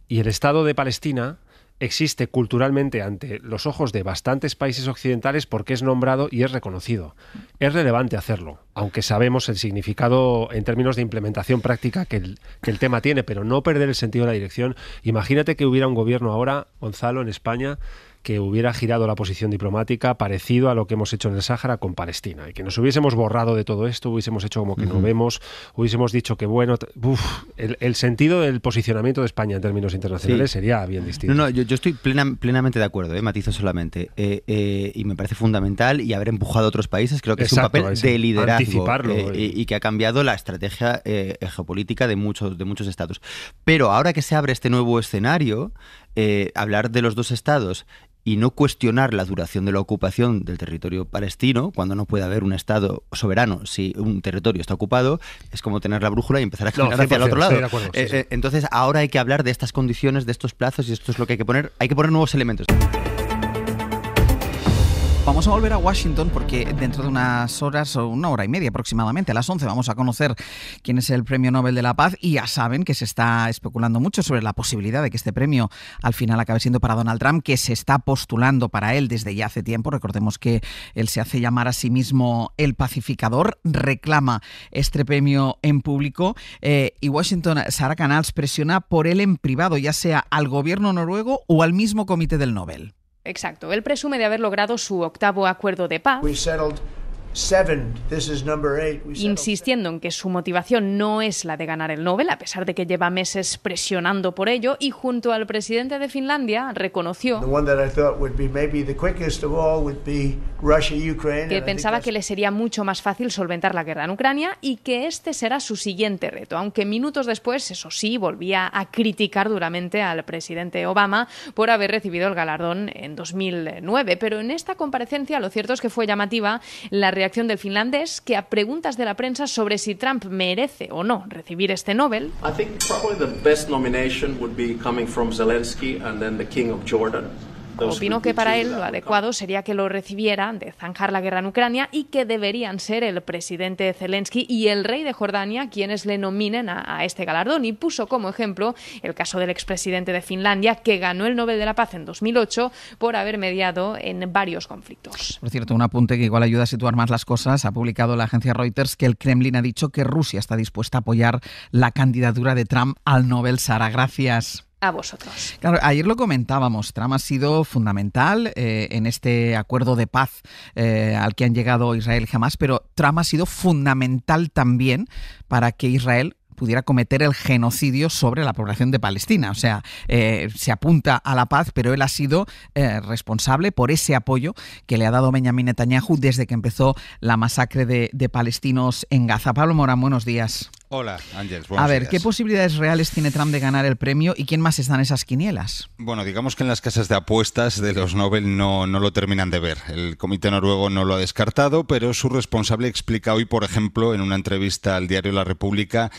Y el Estado de Palestina existe culturalmente ante los ojos de bastantes países occidentales porque es nombrado y es reconocido. Es relevante hacerlo, aunque sabemos el significado en términos de implementación práctica que el tema tiene, pero no perder el sentido de la dirección. Imagínate que hubiera un gobierno ahora, Gonzalo, en España, que hubiera girado la posición diplomática parecido a lo que hemos hecho en el Sáhara con Palestina, y que nos hubiésemos borrado de todo esto, hubiésemos hecho como que no vemos, hubiésemos dicho que bueno, el sentido del posicionamiento de España en términos internacionales sería bien distinto. No, yo estoy plenamente de acuerdo, matizo solamente, y me parece fundamental, y haber empujado a otros países creo que es un papel de liderazgo y que ha cambiado la estrategia geopolítica de muchos estados. Pero ahora que se abre este nuevo escenario, hablar de los dos estados y no cuestionar la duración de la ocupación del territorio palestino, cuando no puede haber un Estado soberano si un territorio está ocupado, es como tener la brújula y empezar a caminar hacia el otro lado. Acuerdo, sí. Entonces ahora hay que hablar de estas condiciones, de estos plazos, y esto es lo que hay que poner nuevos elementos. Vamos a volver a Washington porque dentro de unas horas, o una hora y media aproximadamente, a las 11, vamos a conocer quién es el Premio Nobel de la Paz, y ya saben que se está especulando mucho sobre la posibilidad de que este premio al final acabe siendo para Donald Trump, que se está postulando para él desde ya hace tiempo. Recordemos que él se hace llamar a sí mismo el pacificador, reclama este premio en público, y Washington, Sara Canals, presiona por él en privado, ya sea al gobierno noruego o al mismo comité del Nobel. Exacto. Él presume de haber logrado su 8º acuerdo de paz, insistiendo en que su motivación no es la de ganar el Nobel, a pesar de que lleva meses presionando por ello, y junto al presidente de Finlandia reconoció que pensaba que le sería mucho más fácil solventar la guerra en Ucrania y que este será su siguiente reto, aunque minutos después, eso sí, volvía a criticar duramente al presidente Obama por haber recibido el galardón en 2009. Pero en esta comparecencia lo cierto es que fue llamativa la reacción del finlandés, que a preguntas de la prensa sobre si Trump merece o no recibir este Nobel, opinó que para él lo adecuado sería que lo recibiera de zanjar la guerra en Ucrania y que deberían ser el presidente Zelensky y el rey de Jordania quienes le nominen a este galardón, y puso como ejemplo el caso del expresidente de Finlandia, que ganó el Nobel de la Paz en 2008 por haber mediado en varios conflictos. Por cierto, un apunte que igual ayuda a situar más las cosas. Ha publicado la agencia Reuters que el Kremlin ha dicho que Rusia está dispuesta a apoyar la candidatura de Trump al Nobel. Sara, gracias. A vosotros. Claro, ayer lo comentábamos, Trump ha sido fundamental en este acuerdo de paz al que han llegado Israel y Hamás, pero Trump ha sido fundamental también para que Israel pudiera cometer el genocidio sobre la población de Palestina. O sea, se apunta a la paz, pero él ha sido responsable por ese apoyo que le ha dado Benjamin Netanyahu desde que empezó la masacre de palestinos en Gaza. Pablo Morán, buenos días. Hola, Ángeles. A ver, días. ¿qué posibilidades reales tiene Trump de ganar el premio y quién más está en esas quinielas? Bueno, digamos que en las casas de apuestas de los Nobel no lo terminan de ver. El comité noruego no lo ha descartado, pero su responsable explica hoy, por ejemplo, en una entrevista al diario La República,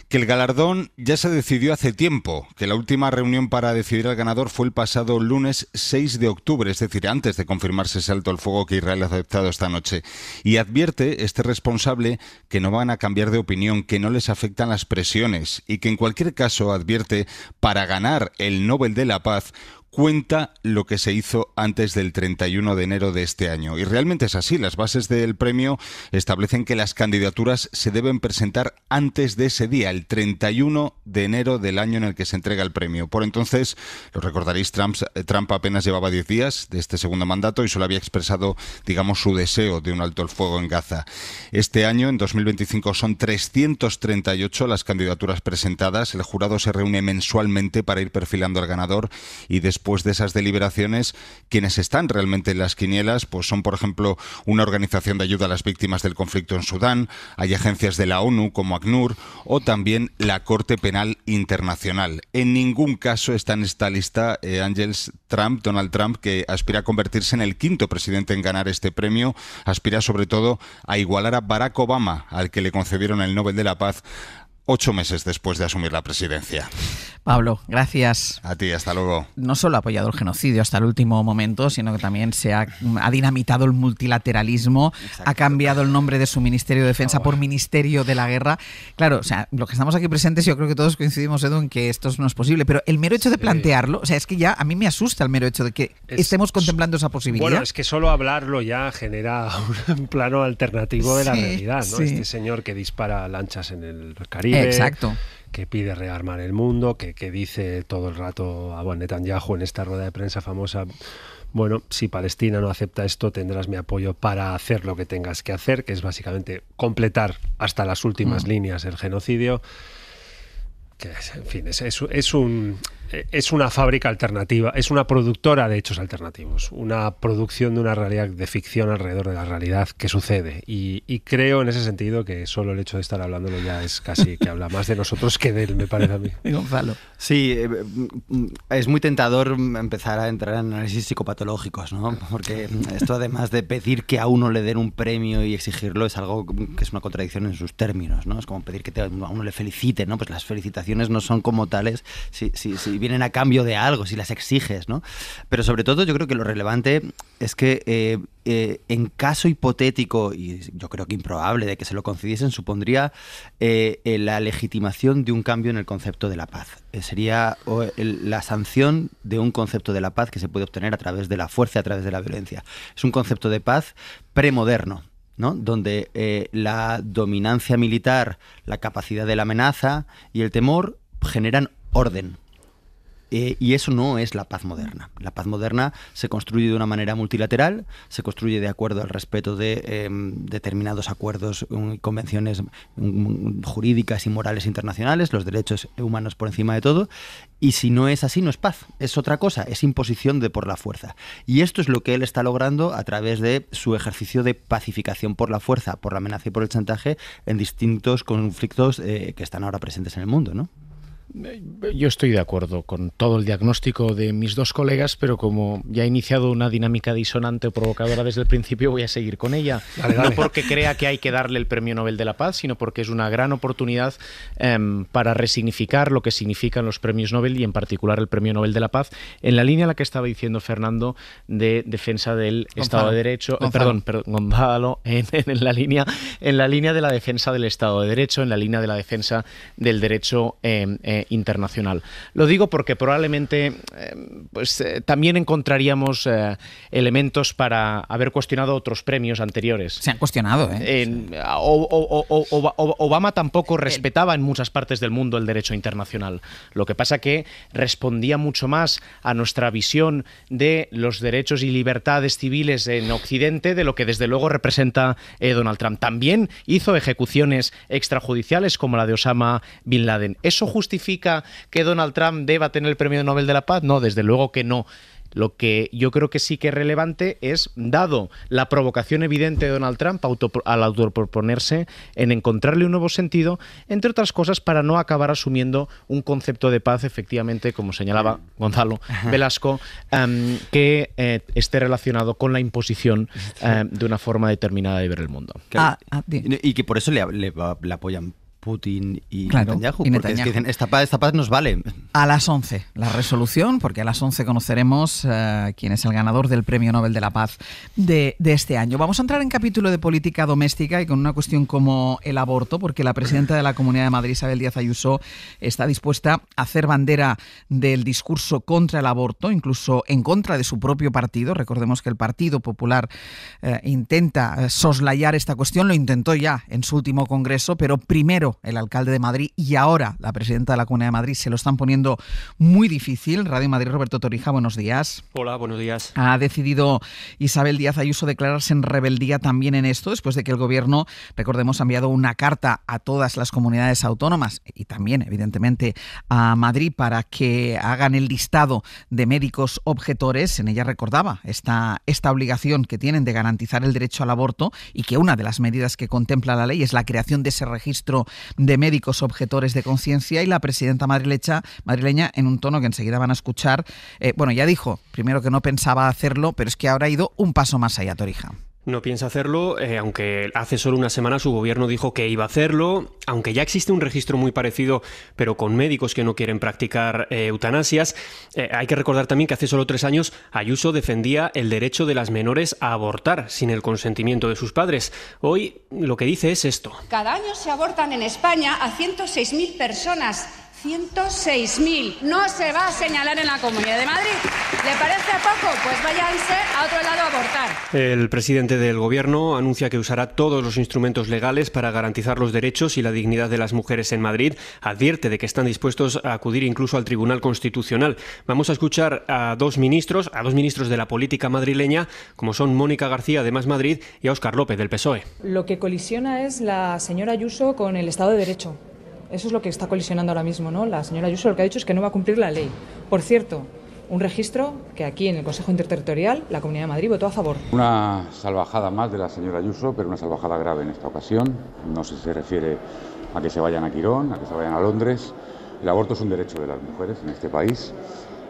que el galardón ya se decidió hace tiempo, que la última reunión para decidir al ganador fue el pasado lunes 6 de octubre, es decir, antes de confirmarse ese alto el fuego que Israel ha aceptado esta noche. Y advierte este responsable que no van a cambiar de opinión, que no les afectan las presiones y que en cualquier caso, advierte, para ganar el Nobel de la Paz cuenta lo que se hizo antes del 31 de enero de este año. Y realmente es así. Las bases del premio establecen que las candidaturas se deben presentar antes de ese día, el 31 de enero del año en el que se entrega el premio. Por entonces, lo recordaréis, Trump apenas llevaba 10 días de este segundo mandato y solo había expresado, digamos, su deseo de un alto el fuego en Gaza. Este año, en 2025, son 338 las candidaturas presentadas. El jurado se reúne mensualmente para ir perfilando al ganador y después de esas deliberaciones, quienes están realmente en las quinielas pues son, por ejemplo, una organización de ayuda a las víctimas del conflicto en Sudán, hay agencias de la ONU como ACNUR o también la Corte Penal Internacional. En ningún caso está en esta lista Donald Trump, que aspira a convertirse en el quinto presidente en ganar este premio, aspira sobre todo a igualar a Barack Obama, al que le concedieron el Nobel de la Paz 8 meses después de asumir la presidencia. Pablo, gracias. A ti, hasta luego. No solo ha apoyado el genocidio hasta el último momento, sino que también ha dinamitado el multilateralismo. Exacto. Ha cambiado el nombre de su Ministerio de Defensa por Ministerio de la Guerra. Claro, o sea, los que estamos aquí presentes, yo creo que todos coincidimos, Edu, en que esto no es posible, pero el mero hecho de plantearlo, o sea, es que ya a mí me asusta el mero hecho de que estemos contemplando esa posibilidad. Bueno, es que solo hablarlo ya genera un plano alternativo de la realidad, ¿no? Sí. Este señor que dispara lanchas en el Caribe. Exacto. Que pide rearmar el mundo, que dice todo el rato a Netanyahu en esta rueda de prensa famosa, bueno, si Palestina no acepta esto, tendrás mi apoyo para hacer lo que tengas que hacer, que es básicamente completar hasta las últimas líneas el genocidio. Que, en fin, es una fábrica alternativa, es una productora de hechos alternativos, una producción de una realidad de ficción alrededor de la realidad que sucede. Y creo en ese sentido que solo el hecho de estar hablándolo ya es casi que habla más de nosotros que de él, me parece a mí. Gonzalo. Sí, es muy tentador empezar a entrar en análisis psicopatológicos, ¿no? Porque esto, además de pedir que a uno le den un premio y exigirlo, es algo que es una contradicción en sus términos, ¿no? Es como pedir que a uno le feliciten, ¿no? Pues las felicitaciones no son como tales si vienen a cambio de algo, si las exiges, ¿no? Pero sobre todo yo creo que lo relevante es que en caso hipotético, y yo creo que improbable, de que se lo concediesen, supondría la legitimación de un cambio en el concepto de la paz. Sería la sanción de un concepto de la paz que se puede obtener a través de la fuerza, a través de la violencia. Es un concepto de paz premoderno, ¿no? Donde la dominancia militar, la capacidad de la amenaza y el temor generan orden. Y eso no es la paz moderna. La paz moderna se construye de una manera multilateral, se construye de acuerdo al respeto de determinados acuerdos y convenciones jurídicas y morales internacionales, los derechos humanos por encima de todo, y si no es así, no es paz, es otra cosa, es imposición por la fuerza. Y esto es lo que él está logrando a través de su ejercicio de pacificación por la fuerza, por la amenaza y por el chantaje en distintos conflictos que están ahora presentes en el mundo, ¿no? Yo estoy de acuerdo con todo el diagnóstico de mis dos colegas, pero como ya he iniciado una dinámica disonante o provocadora desde el principio, voy a seguir con ella. Dale. No porque crea que hay que darle el Premio Nobel de la Paz, sino porque es una gran oportunidad para resignificar lo que significan los premios Nobel y en particular el Premio Nobel de la Paz, en la línea en la que estaba diciendo Fernando de defensa del Estado de Derecho, Gonzalo, en la línea de la defensa del Estado de Derecho, en la línea de la defensa del derecho internacional. Lo digo porque probablemente también encontraríamos elementos para haber cuestionado otros premios anteriores. Se han cuestionado, Obama tampoco respetaba en muchas partes del mundo el derecho internacional. Lo que pasa que respondía mucho más a nuestra visión de los derechos y libertades civiles en Occidente de lo que desde luego representa Donald Trump. También hizo ejecuciones extrajudiciales como la de Osama Bin Laden. ¿Eso justifica que Donald Trump deba tener el Premio Nobel de la Paz? No, desde luego que no. Lo que yo creo que sí que es relevante es, dado la provocación evidente de Donald Trump al autoproponerse en encontrarle un nuevo sentido, entre otras cosas para no acabar asumiendo un concepto de paz, efectivamente, como señalaba Gonzalo Velasco, que esté relacionado con la imposición de una forma determinada de ver el mundo. Y que por eso le apoyan Putin y Claro, Netanyahu, y porque es que dicen, esta paz nos vale. A las 11, la resolución, porque a las 11 conoceremos quién es el ganador del Premio Nobel de la Paz de este año. Vamos a entrar en capítulo de política doméstica y con una cuestión como el aborto, porque la presidenta de la Comunidad de Madrid, Isabel Díaz Ayuso, está dispuesta a hacer bandera del discurso contra el aborto, incluso en contra de su propio partido. Recordemos que el Partido Popular intenta soslayar esta cuestión, lo intentó ya en su último congreso, pero primero el alcalde de Madrid y ahora la presidenta de la Comunidad de Madrid se lo están poniendo muy difícil. Radio Madrid, Roberto Torija, buenos días. Hola, buenos días. Ha decidido Isabel Díaz Ayuso declararse en rebeldía también en esto, después de que el gobierno, recordemos, ha enviado una carta a todas las comunidades autónomas y también, evidentemente, a Madrid para que hagan el listado de médicos objetores. En ella recordaba esta obligación que tienen de garantizar el derecho al aborto y que una de las medidas que contempla la ley es la creación de ese registro de médicos objetores de conciencia, y la presidenta madrileña, en un tono que enseguida van a escuchar, ya dijo primero que no pensaba hacerlo, pero es que ahora ha ido un paso más allá, Torija. No piensa hacerlo, aunque hace solo una semana su gobierno dijo que iba a hacerlo, aunque ya existe un registro muy parecido, pero con médicos que no quieren practicar eutanasias. Hay que recordar también que hace solo 3 años Ayuso defendía el derecho de las menores a abortar sin el consentimiento de sus padres. Hoy lo que dice es esto. Cada año se abortan en España a 106.000 personas. 106.000. No se va a señalar en la Comunidad de Madrid. ¿Le parece poco? Pues váyanse a otro lado a abortar. El presidente del gobierno anuncia que usará todos los instrumentos legales para garantizar los derechos y la dignidad de las mujeres en Madrid. Advierte de que están dispuestos a acudir incluso al Tribunal Constitucional. Vamos a escuchar a dos ministros de la política madrileña, como son Mónica García de Más Madrid y a Óscar López del PSOE. Lo que colisiona es la señora Ayuso con el Estado de Derecho. Eso es lo que está colisionando ahora mismo, ¿no? La señora Ayuso lo que ha dicho es que no va a cumplir la ley. Por cierto, un registro que aquí en el Consejo Interterritorial la Comunidad de Madrid votó a favor. Una salvajada más de la señora Ayuso, pero una salvajada grave en esta ocasión. No sé si se refiere a que se vayan a Quirón, a que se vayan a Londres. El aborto es un derecho de las mujeres en este país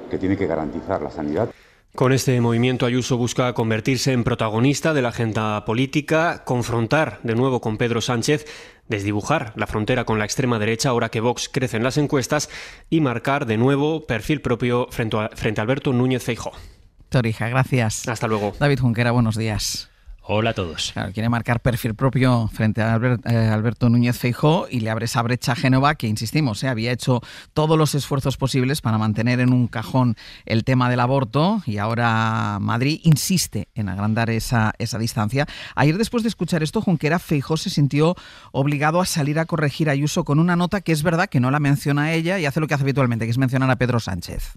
que tiene que garantizar la sanidad. Con este movimiento Ayuso busca convertirse en protagonista de la agenda política, confrontar de nuevo con Pedro Sánchez, desdibujar la frontera con la extrema derecha ahora que Vox crece en las encuestas y marcar de nuevo perfil propio frente a Alberto Núñez Feijóo. Torija, gracias. Hasta luego. David Junquera, buenos días. Hola a todos. Claro, quiere marcar perfil propio frente a Alberto Núñez Feijóo y le abre esa brecha a Génova que, insistimos, había hecho todos los esfuerzos posibles para mantener en un cajón el tema del aborto y ahora Madrid insiste en agrandar esa distancia. Ayer, después de escuchar esto, Junquera, Feijóo se sintió obligado a salir a corregir a Ayuso con una nota que es verdad que no la menciona ella y hace lo que hace habitualmente, que es mencionar a Pedro Sánchez.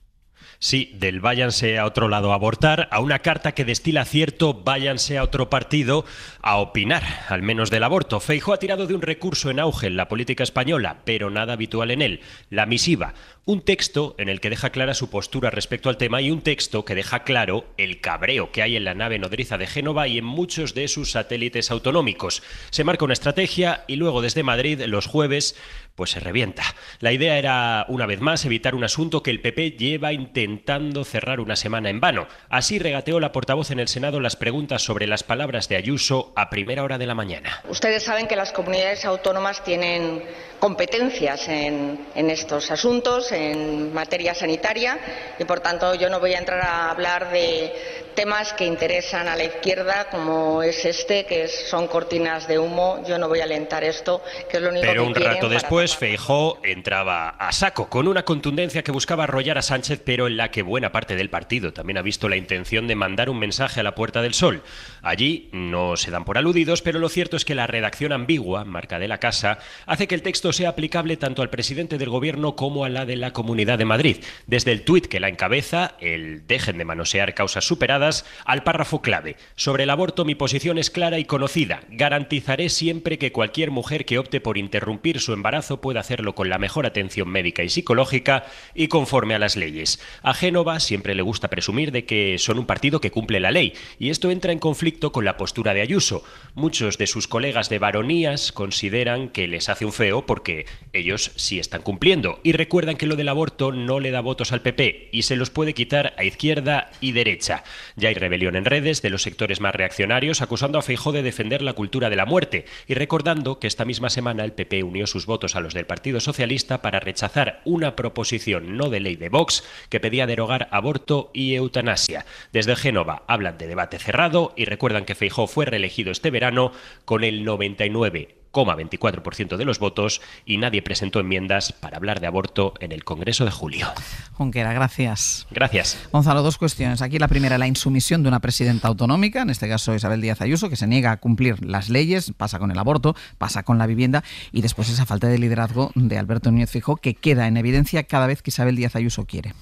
Sí, del váyanse a otro lado a abortar, a una carta que destila cierto váyanse a otro partido a opinar, al menos del aborto. Feijóo ha tirado de un recurso en auge en la política española, pero nada habitual en él, la misiva. Un texto en el que deja clara su postura respecto al tema y un texto que deja claro el cabreo que hay en la nave nodriza de Génova y en muchos de sus satélites autonómicos. Se marca una estrategia y luego desde Madrid los jueves pues se revienta. La idea era, una vez más, evitar un asunto que el PP lleva intentando cerrar una semana en vano. Así regateó la portavoz en el Senado las preguntas sobre las palabras de Ayuso a primera hora de la mañana. Ustedes saben que las comunidades autónomas tienen competencias en estos asuntos, en materia sanitaria, y por tanto yo no voy a entrar a hablar de temas que interesan a la izquierda, como es este, que son cortinas de humo. Yo no voy a alentar esto, que es lo único que quieren. Pero un rato después, Feijóo entraba a saco, con una contundencia que buscaba arrollar a Sánchez, pero en la que buena parte del partido también ha visto la intención de mandar un mensaje a la Puerta del Sol. Allí no se dan por aludidos, pero lo cierto es que la redacción ambigua, marca de la casa, hace que el texto sea aplicable tanto al presidente del gobierno como a la de la Comunidad de Madrid. Desde el tuit que la encabeza, el dejen de manosear causas superadas, dedicadas al párrafo clave. Sobre el aborto, mi posición es clara y conocida. Garantizaré siempre que cualquier mujer que opte por interrumpir su embarazo pueda hacerlo con la mejor atención médica y psicológica y conforme a las leyes. A Génova siempre le gusta presumir de que son un partido que cumple la ley, y esto entra en conflicto con la postura de Ayuso. Muchos de sus colegas de varonías consideran que les hace un feo porque ellos sí están cumpliendo, y recuerdan que lo del aborto no le da votos al PP y se los puede quitar a izquierda y derecha. Ya hay rebelión en redes de los sectores más reaccionarios acusando a Feijóo de defender la cultura de la muerte y recordando que esta misma semana el PP unió sus votos a los del Partido Socialista para rechazar una proposición no de ley de Vox que pedía derogar aborto y eutanasia. Desde Génova hablan de debate cerrado y recuerdan que Feijóo fue reelegido este verano con el 99,24% de los votos y nadie presentó enmiendas para hablar de aborto en el Congreso de julio. Junquera, gracias. Gracias. Gonzalo, dos cuestiones. Aquí la primera, la insumisión de una presidenta autonómica, en este caso Isabel Díaz Ayuso, que se niega a cumplir las leyes, pasa con el aborto, pasa con la vivienda, y después esa falta de liderazgo de Alberto Núñez Feijóo, que queda en evidencia cada vez que Isabel Díaz Ayuso quiere.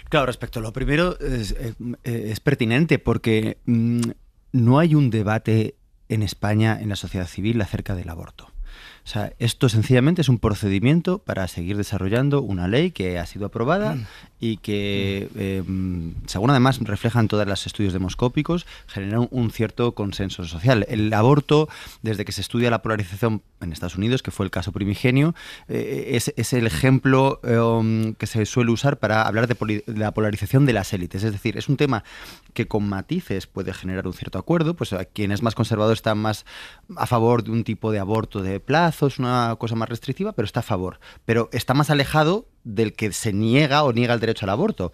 Claro, respecto a lo primero, es pertinente porque no hay un debate en España, en la sociedad civil, acerca del aborto. O sea, esto sencillamente es un procedimiento para seguir desarrollando una ley que ha sido aprobada y que, según además reflejan todos los estudios demoscópicos, genera un cierto consenso social. El aborto, desde que se estudia la polarización en Estados Unidos, que fue el caso primigenio, es el ejemplo que se suele usar para hablar de la polarización de las élites. Es decir, es un tema que con matices puede generar un cierto acuerdo, pues a quien es más conservador está más a favor de un tipo de aborto de plazo, es una cosa más restrictiva, pero está a favor. Pero está más alejado del que se niega o niega el derecho al aborto.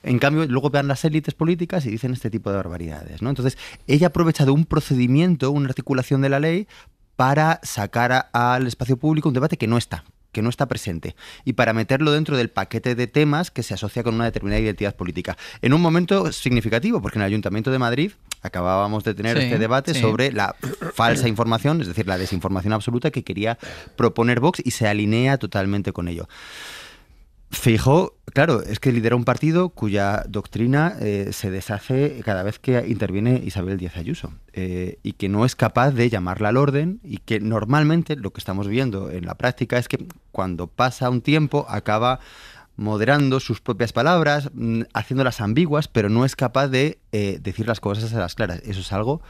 En cambio, luego vean las élites políticas y dicen este tipo de barbaridades, ¿no? Entonces, ella aprovecha de un procedimiento, una articulación de la ley, para sacar al espacio público un debate que no está presente, y para meterlo dentro del paquete de temas que se asocia con una determinada identidad política. En un momento significativo, porque en el Ayuntamiento de Madrid acabábamos de tener este debate sobre la falsa información, es decir, la desinformación absoluta que quería proponer Vox, y se alinea totalmente con ello. Feijóo, claro, es que lidera un partido cuya doctrina se deshace cada vez que interviene Isabel Díaz Ayuso, y que no es capaz de llamarla al orden, y que normalmente lo que estamos viendo en la práctica es que cuando pasa un tiempo acaba moderando sus propias palabras, haciéndolas ambiguas, pero no es capaz de decir las cosas a las claras. Eso es algo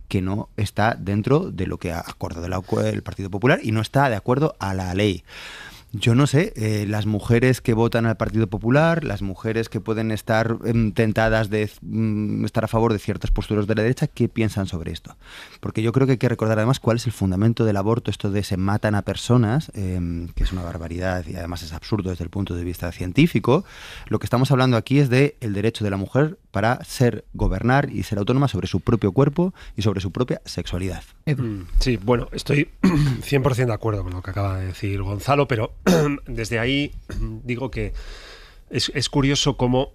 que no está dentro de lo que ha acordado el Partido Popular y no está de acuerdo a la ley. Yo no sé, las mujeres que votan al Partido Popular, las mujeres que pueden estar tentadas de estar a favor de ciertas posturas de la derecha, ¿qué piensan sobre esto? Porque yo creo que hay que recordar además cuál es el fundamento del aborto, esto de se matan a personas, que es una barbaridad y además es absurdo desde el punto de vista científico. Lo que estamos hablando aquí es del derecho de la mujer para gobernar y ser autónoma sobre su propio cuerpo y sobre su propia sexualidad. Sí, bueno, estoy 100% de acuerdo con lo que acaba de decir Gonzalo, pero desde ahí digo que es curioso cómo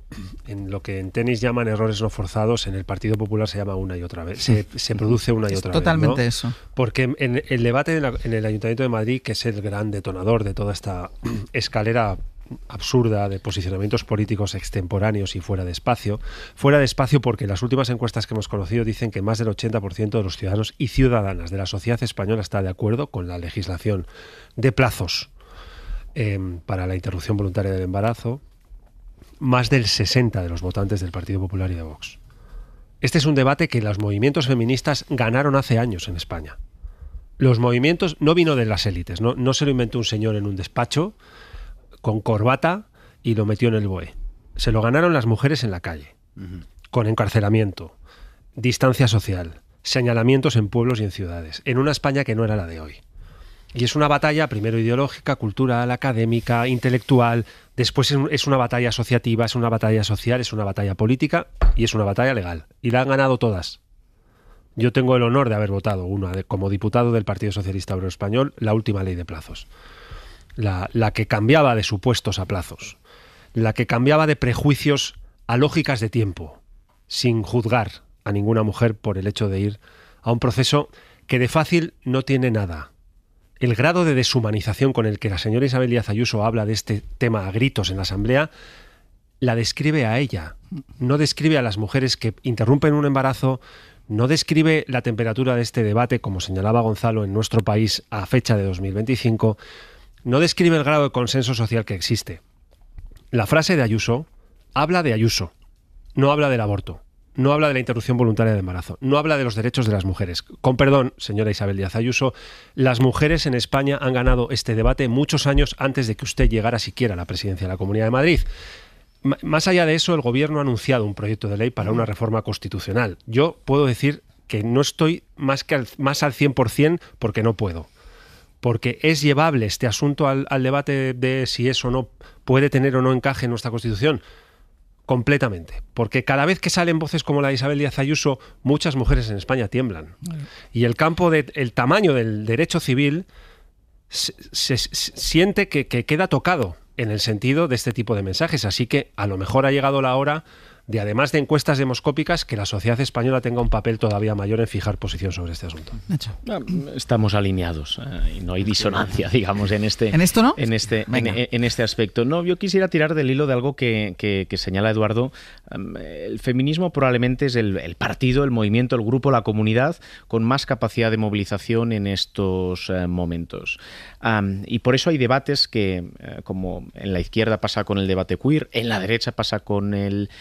en lo que en tenis llaman errores no forzados, en el Partido Popular se llama una y otra vez, se produce una y otra vez. Totalmente, ¿no? Eso. Porque en el debate en el Ayuntamiento de Madrid, que es el gran detonador de toda esta escalera absurda de posicionamientos políticos extemporáneos y fuera de espacio porque las últimas encuestas que hemos conocido dicen que más del 80% de los ciudadanos y ciudadanas de la sociedad española está de acuerdo con la legislación de plazos para la interrupción voluntaria del embarazo, más del 60% de los votantes del Partido Popular y de Vox. Este es un debate que los movimientos feministas ganaron hace años en España. Los movimientos no vino de las élites, no se lo inventó un señor en un despacho con corbata y lo metió en el BOE. Se lo ganaron las mujeres en la calle, con encarcelamiento, distancia social, señalamientos en pueblos y en ciudades, en una España que no era la de hoy. Y es una batalla, primero ideológica, cultural, académica, intelectual, después es una batalla asociativa, es una batalla social, es una batalla política y es una batalla legal. Y la han ganado todas. Yo tengo el honor de haber votado como diputado del Partido Socialista Obrero Español, la última ley de plazos. La que cambiaba de supuestos a plazos, la que cambiaba de prejuicios a lógicas de tiempo, sin juzgar a ninguna mujer por el hecho de ir a un proceso que de fácil no tiene nada. El grado de deshumanización con el que la señora Isabel Díaz Ayuso habla de este tema a gritos en la Asamblea la describe a ella. no describe a las mujeres que interrumpen un embarazo, no describe la temperatura de este debate, como señalaba Gonzalo, en nuestro país a fecha de 2025, no describe el grado de consenso social que existe. La frase de Ayuso habla de Ayuso, no habla del aborto, no habla de la interrupción voluntaria de embarazo, no habla de los derechos de las mujeres. Con perdón, señora Isabel Díaz Ayuso, las mujeres en España han ganado este debate muchos años antes de que usted llegara siquiera a la presidencia de la Comunidad de Madrid. Más allá de eso, el Gobierno ha anunciado un proyecto de ley para una reforma constitucional. Yo puedo decir que no estoy más al 100% porque no puedo. Porque es llevable este asunto al debate de si eso no puede tener o no encaje en nuestra Constitución. Completamente. Porque cada vez que salen voces como la de Isabel Díaz Ayuso, muchas mujeres en España tiemblan. Y el tamaño del derecho civil se siente que queda tocado en el sentido de este tipo de mensajes. Así que a lo mejor ha llegado la hora de, además de encuestas demoscópicas, que la sociedad española tenga un papel todavía mayor en fijar posición sobre este asunto. Estamos alineados y no hay disonancia, digamos, en este... ¿En esto no? En este aspecto. No, yo quisiera tirar del hilo de algo que señala Eduardo. El feminismo probablemente es el partido, el movimiento, el grupo, la comunidad con más capacidad de movilización en estos momentos. Y por eso hay debates que, como en la izquierda pasa con el debate queer, en la derecha pasa con el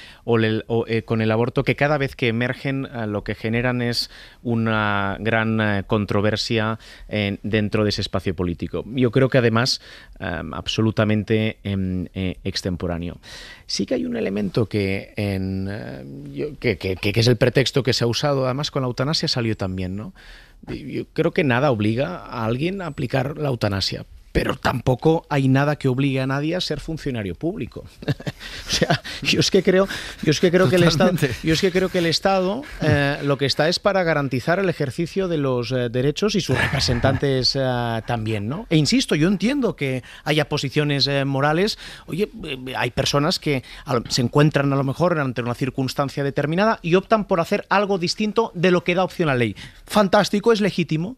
aborto, que cada vez que emergen lo que generan es una gran controversia dentro de ese espacio político. Yo creo que además absolutamente extemporáneo. Sí que hay un elemento que es el pretexto que se ha usado, además con la eutanasia salió también, ¿no? Yo creo que nada obliga a alguien a aplicar la eutanasia, pero tampoco hay nada que obligue a nadie a ser funcionario público. O sea, yo es que creo que el Estado lo que está es para garantizar el ejercicio de los derechos y sus representantes también, ¿no? E insisto, yo entiendo que haya posiciones morales. Oye, hay personas que se encuentran a lo mejor ante una circunstancia determinada y optan por hacer algo distinto de lo que da opción a la ley. Fantástico, es legítimo.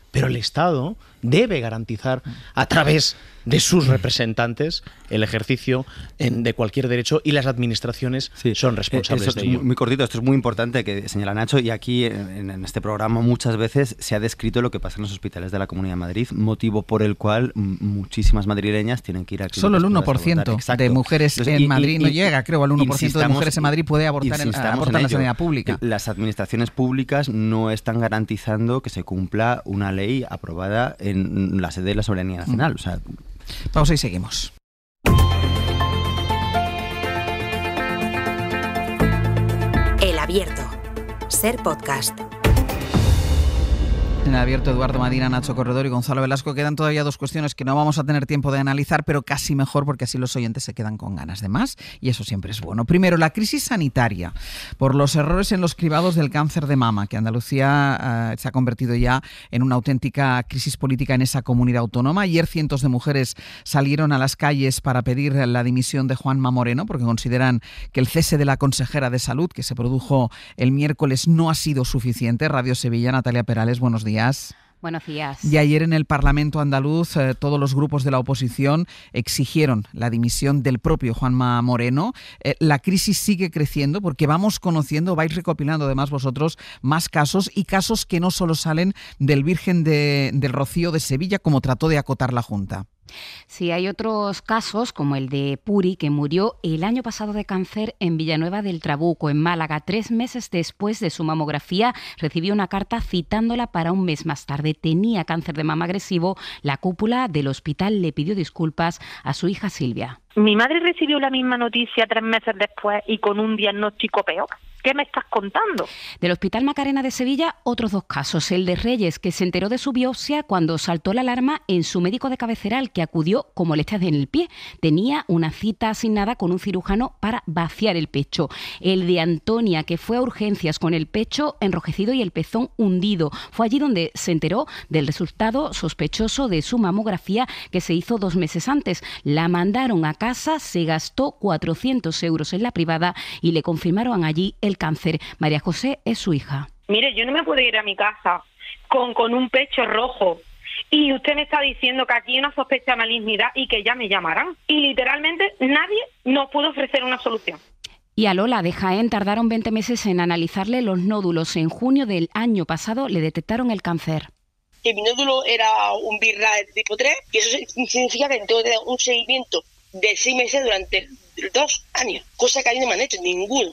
Pero el Estado debe garantizar a través de sus representantes el ejercicio de cualquier derecho y las administraciones son responsables de ello. Muy cortito, esto es muy importante que señala Nacho, y aquí en este programa muchas veces se ha descrito lo que pasa en los hospitales de la Comunidad de Madrid, motivo por el cual muchísimas madrileñas tienen que ir a... Solo el 1% de mujeres en Madrid no llega, creo, al 1% de mujeres en Madrid puede abortar en la sanidad pública. Las administraciones públicas no están garantizando que se cumpla una ley aprobada en la sede de la soberanía nacional. O sea, pausa y seguimos. El Abierto. Ser podcast. En el Abierto, Eduardo Madina, Nacho Corredor y Gonzalo Velasco. Quedan todavía dos cuestiones que no vamos a tener tiempo de analizar, pero casi mejor porque así los oyentes se quedan con ganas de más y eso siempre es bueno. Primero, la crisis sanitaria por los errores en los cribados del cáncer de mama, que Andalucía se ha convertido ya en una auténtica crisis política en esa comunidad autónoma. Ayer cientos de mujeres salieron a las calles para pedir la dimisión de Juanma Moreno porque consideran que el cese de la consejera de Salud, que se produjo el miércoles, no ha sido suficiente. Radio Sevilla, Natalia Perales, buenos días. Buenos días. Y ayer en el Parlamento andaluz todos los grupos de la oposición exigieron la dimisión del propio Juanma Moreno. La crisis sigue creciendo porque vamos conociendo, vais recopilando además vosotros más casos y casos que no solo salen del Virgen del Rocío de Sevilla, como trató de acotar la Junta. Sí, hay otros casos, como el de Puri, que murió el año pasado de cáncer en Villanueva del Trabuco, en Málaga. 3 meses después de su mamografía, recibió una carta citándola para un mes más tarde. Tenía cáncer de mama agresivo. La cúpula del hospital le pidió disculpas a su hija Silvia. Mi madre recibió la misma noticia 3 meses después y con un diagnóstico peor. ¿Qué me estás contando? Del Hospital Macarena de Sevilla, otros 2 casos. El de Reyes, que se enteró de su biopsia cuando saltó la alarma en su médico de cabecera, al que acudió con molestias en el pie. Tenía una cita asignada con un cirujano para vaciar el pecho. El de Antonia, que fue a urgencias con el pecho enrojecido y el pezón hundido. Fue allí donde se enteró del resultado sospechoso de su mamografía, que se hizo 2 meses antes. La mandaron a casa, se gastó 400 euros en la privada y le confirmaron allí el cáncer. María José es su hija. Mire, yo no me puedo ir a mi casa con un pecho rojo y usted me está diciendo que aquí hay una sospecha de malignidad y que ya me llamarán. Y literalmente nadie nos puede ofrecer una solución. Y a Lola de Jaén tardaron 20 meses en analizarle los nódulos. En junio del año pasado le detectaron el cáncer. Que mi nódulo era un BIRRA de tipo 3 y eso significa que tengo que tener un seguimiento de 6 meses durante 2 años, cosa que a mí no me han hecho ninguno.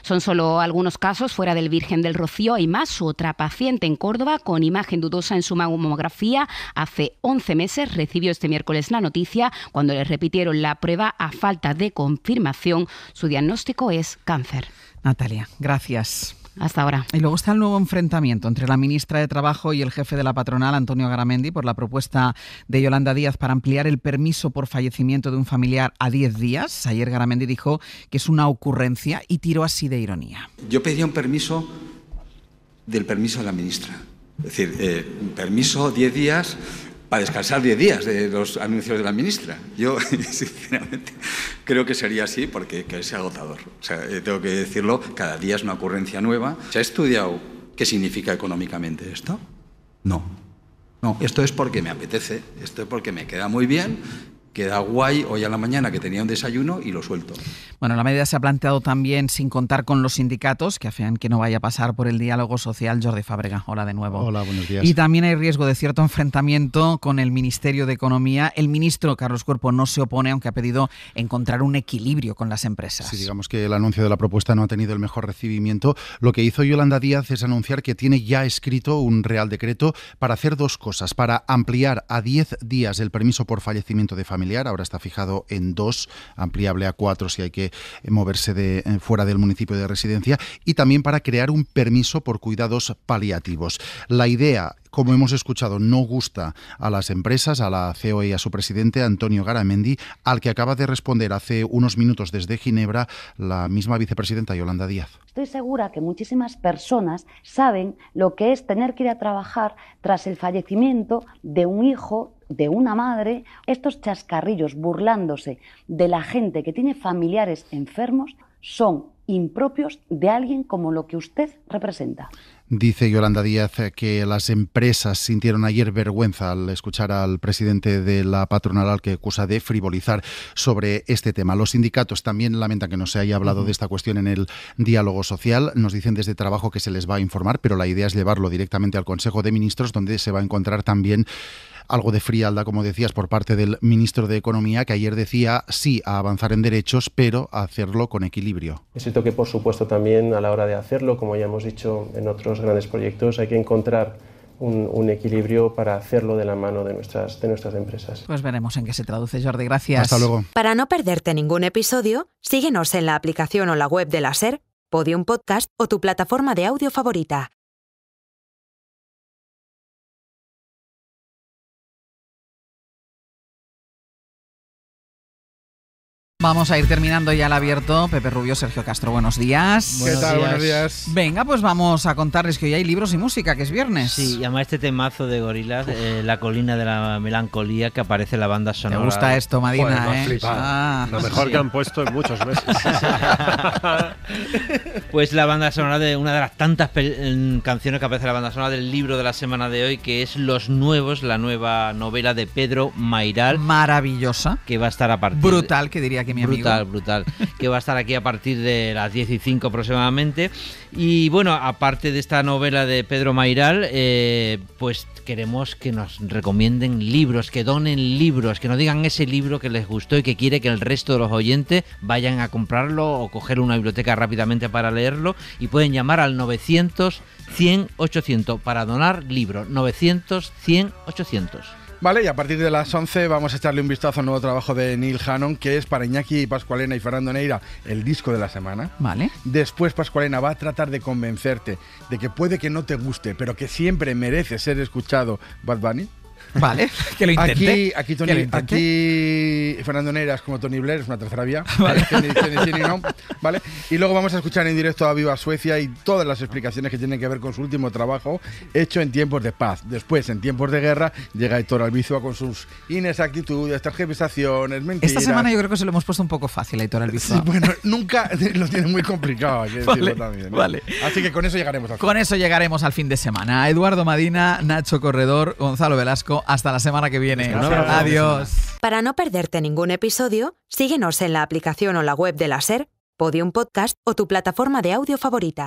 Son solo algunos casos. Fuera del Virgen del Rocío hay más. Otra paciente en Córdoba con imagen dudosa en su mamografía hace 11 meses recibió este miércoles la noticia. Cuando le repitieron la prueba, a falta de confirmación, su diagnóstico es cáncer. Natalia, gracias. Hasta ahora. Y luego está el nuevo enfrentamiento entre la ministra de Trabajo y el jefe de la patronal, Antonio Garamendi, por la propuesta de Yolanda Díaz para ampliar el permiso por fallecimiento de un familiar a 10 días. Ayer Garamendi dijo que es una ocurrencia y tiró así de ironía. Yo pedía un permiso del permiso de la ministra. Es decir, un permiso 10 días para descansar 10 días de los anuncios de la ministra. Yo, sinceramente, creo que sería así porque es agotador. O sea, tengo que decirlo, cada día es una ocurrencia nueva. ¿Se ha estudiado qué significa económicamente esto? No. No, esto es porque me apetece, esto es porque me queda muy bien, queda guay hoy a la mañana que tenía un desayuno y lo suelto. Bueno, la medida se ha planteado también sin contar con los sindicatos, que afean que no vaya a pasar por el diálogo social. Jordi Fábrega, hola de nuevo. Hola, buenos días. Y también hay riesgo de cierto enfrentamiento con el Ministerio de Economía. El ministro Carlos Cuerpo no se opone, aunque ha pedido encontrar un equilibrio con las empresas. Sí, digamos que el anuncio de la propuesta no ha tenido el mejor recibimiento. Lo que hizo Yolanda Díaz es anunciar que tiene ya escrito un Real Decreto para hacer dos cosas. Para ampliar a 10 días el permiso por fallecimiento de familiar, ahora está fijado en 2, ampliable a 4 si hay que moverse fuera del municipio de residencia, y también para crear un permiso por cuidados paliativos. La idea, como hemos escuchado, no gusta a las empresas, a la COE y a su presidente, Antonio Garamendi, al que acaba de responder hace unos minutos desde Ginebra la misma vicepresidenta Yolanda Díaz. Estoy segura que muchísimas personas saben lo que es tener que ir a trabajar tras el fallecimiento de un hijo, de una madre. Estos chascarrillos burlándose de la gente que tiene familiares enfermos son impropios de alguien como lo que usted representa. Dice Yolanda Díaz que las empresas sintieron ayer vergüenza al escuchar al presidente de la patronal, al que acusa de frivolizar sobre este tema. Los sindicatos también lamentan que no se haya hablado de esta cuestión en el diálogo social. Nos dicen desde Trabajo que se les va a informar, pero la idea es llevarlo directamente al Consejo de Ministros, donde se va a encontrar también algo de frialdad, como decías, por parte del ministro de Economía, que ayer decía sí a avanzar en derechos, pero a hacerlo con equilibrio. Es cierto que, por supuesto, también a la hora de hacerlo, como ya hemos dicho en otros grandes proyectos, hay que encontrar un equilibrio para hacerlo de la mano de nuestras empresas. Pues veremos en qué se traduce, Jordi. Gracias. Hasta luego. Para no perderte ningún episodio, síguenos en la aplicación o la web de la SER, Podium Podcast o tu plataforma de audio favorita. Vamos a ir terminando ya el abierto. Pepe Rubio, Sergio Castro, buenos días. ¿Qué tal? Buenos días. Venga, pues vamos a contarles que hoy hay libros y música, que es viernes. Sí, y además este temazo de Gorillaz, La colina de la melancolía, que aparece en la banda sonora. Me gusta esto, Madina. Lo mejor que han puesto en muchos meses. Pues la banda sonora de una de las tantas canciones que aparece en la banda sonora del libro de la semana de hoy, que es Los Nuevos, la nueva novela de Pedro Mairal. Maravillosa. Que va a estar a partir... Brutal, que diría que mi amigo. Brutal. Que va a estar aquí a partir de las 10:05 aproximadamente. Y bueno, aparte de esta novela de Pedro Mairal, pues queremos que nos recomienden libros, que donen libros, que nos digan ese libro que les gustó y que quiere que el resto de los oyentes vayan a comprarlo o coger una biblioteca rápidamente para leerlo, y pueden llamar al 900 100 800 para donar libros. 900 100 800. Vale, y a partir de las 11 vamos a echarle un vistazo al nuevo trabajo de Neil Hannon, que es para Iñaki Pascualena y Fernando Neira el disco de la semana. Vale. Después Pascualena va a tratar de convencerte de que puede que no te guste, pero que siempre merece ser escuchado Bad Bunny. Vale, que lo intente. Aquí Fernando Neira es como Tony Blair, es una tercera vía. Vale. ¿Vale? Y luego vamos a escuchar en directo a Viva Suecia y todas las explicaciones que tienen que ver con su último trabajo hecho en tiempos de paz. Después, en tiempos de guerra, llega Héctor Albizua con sus inexactitudes, tergiversaciones, mentiras. Esta semana yo creo que se lo hemos puesto un poco fácil a Héctor Albizua. Sí, bueno, nunca lo tiene muy complicado, hay que decirlo también. Vale. Así que con eso llegaremos al fin. Con eso llegaremos al fin de semana. Eduardo Madina, Nacho Corredor, Gonzalo Velasco. Hasta la semana que viene. Adiós. Para no perderte ningún episodio, síguenos en la aplicación o la web de la SER, Podium Podcast o tu plataforma de audio favorita.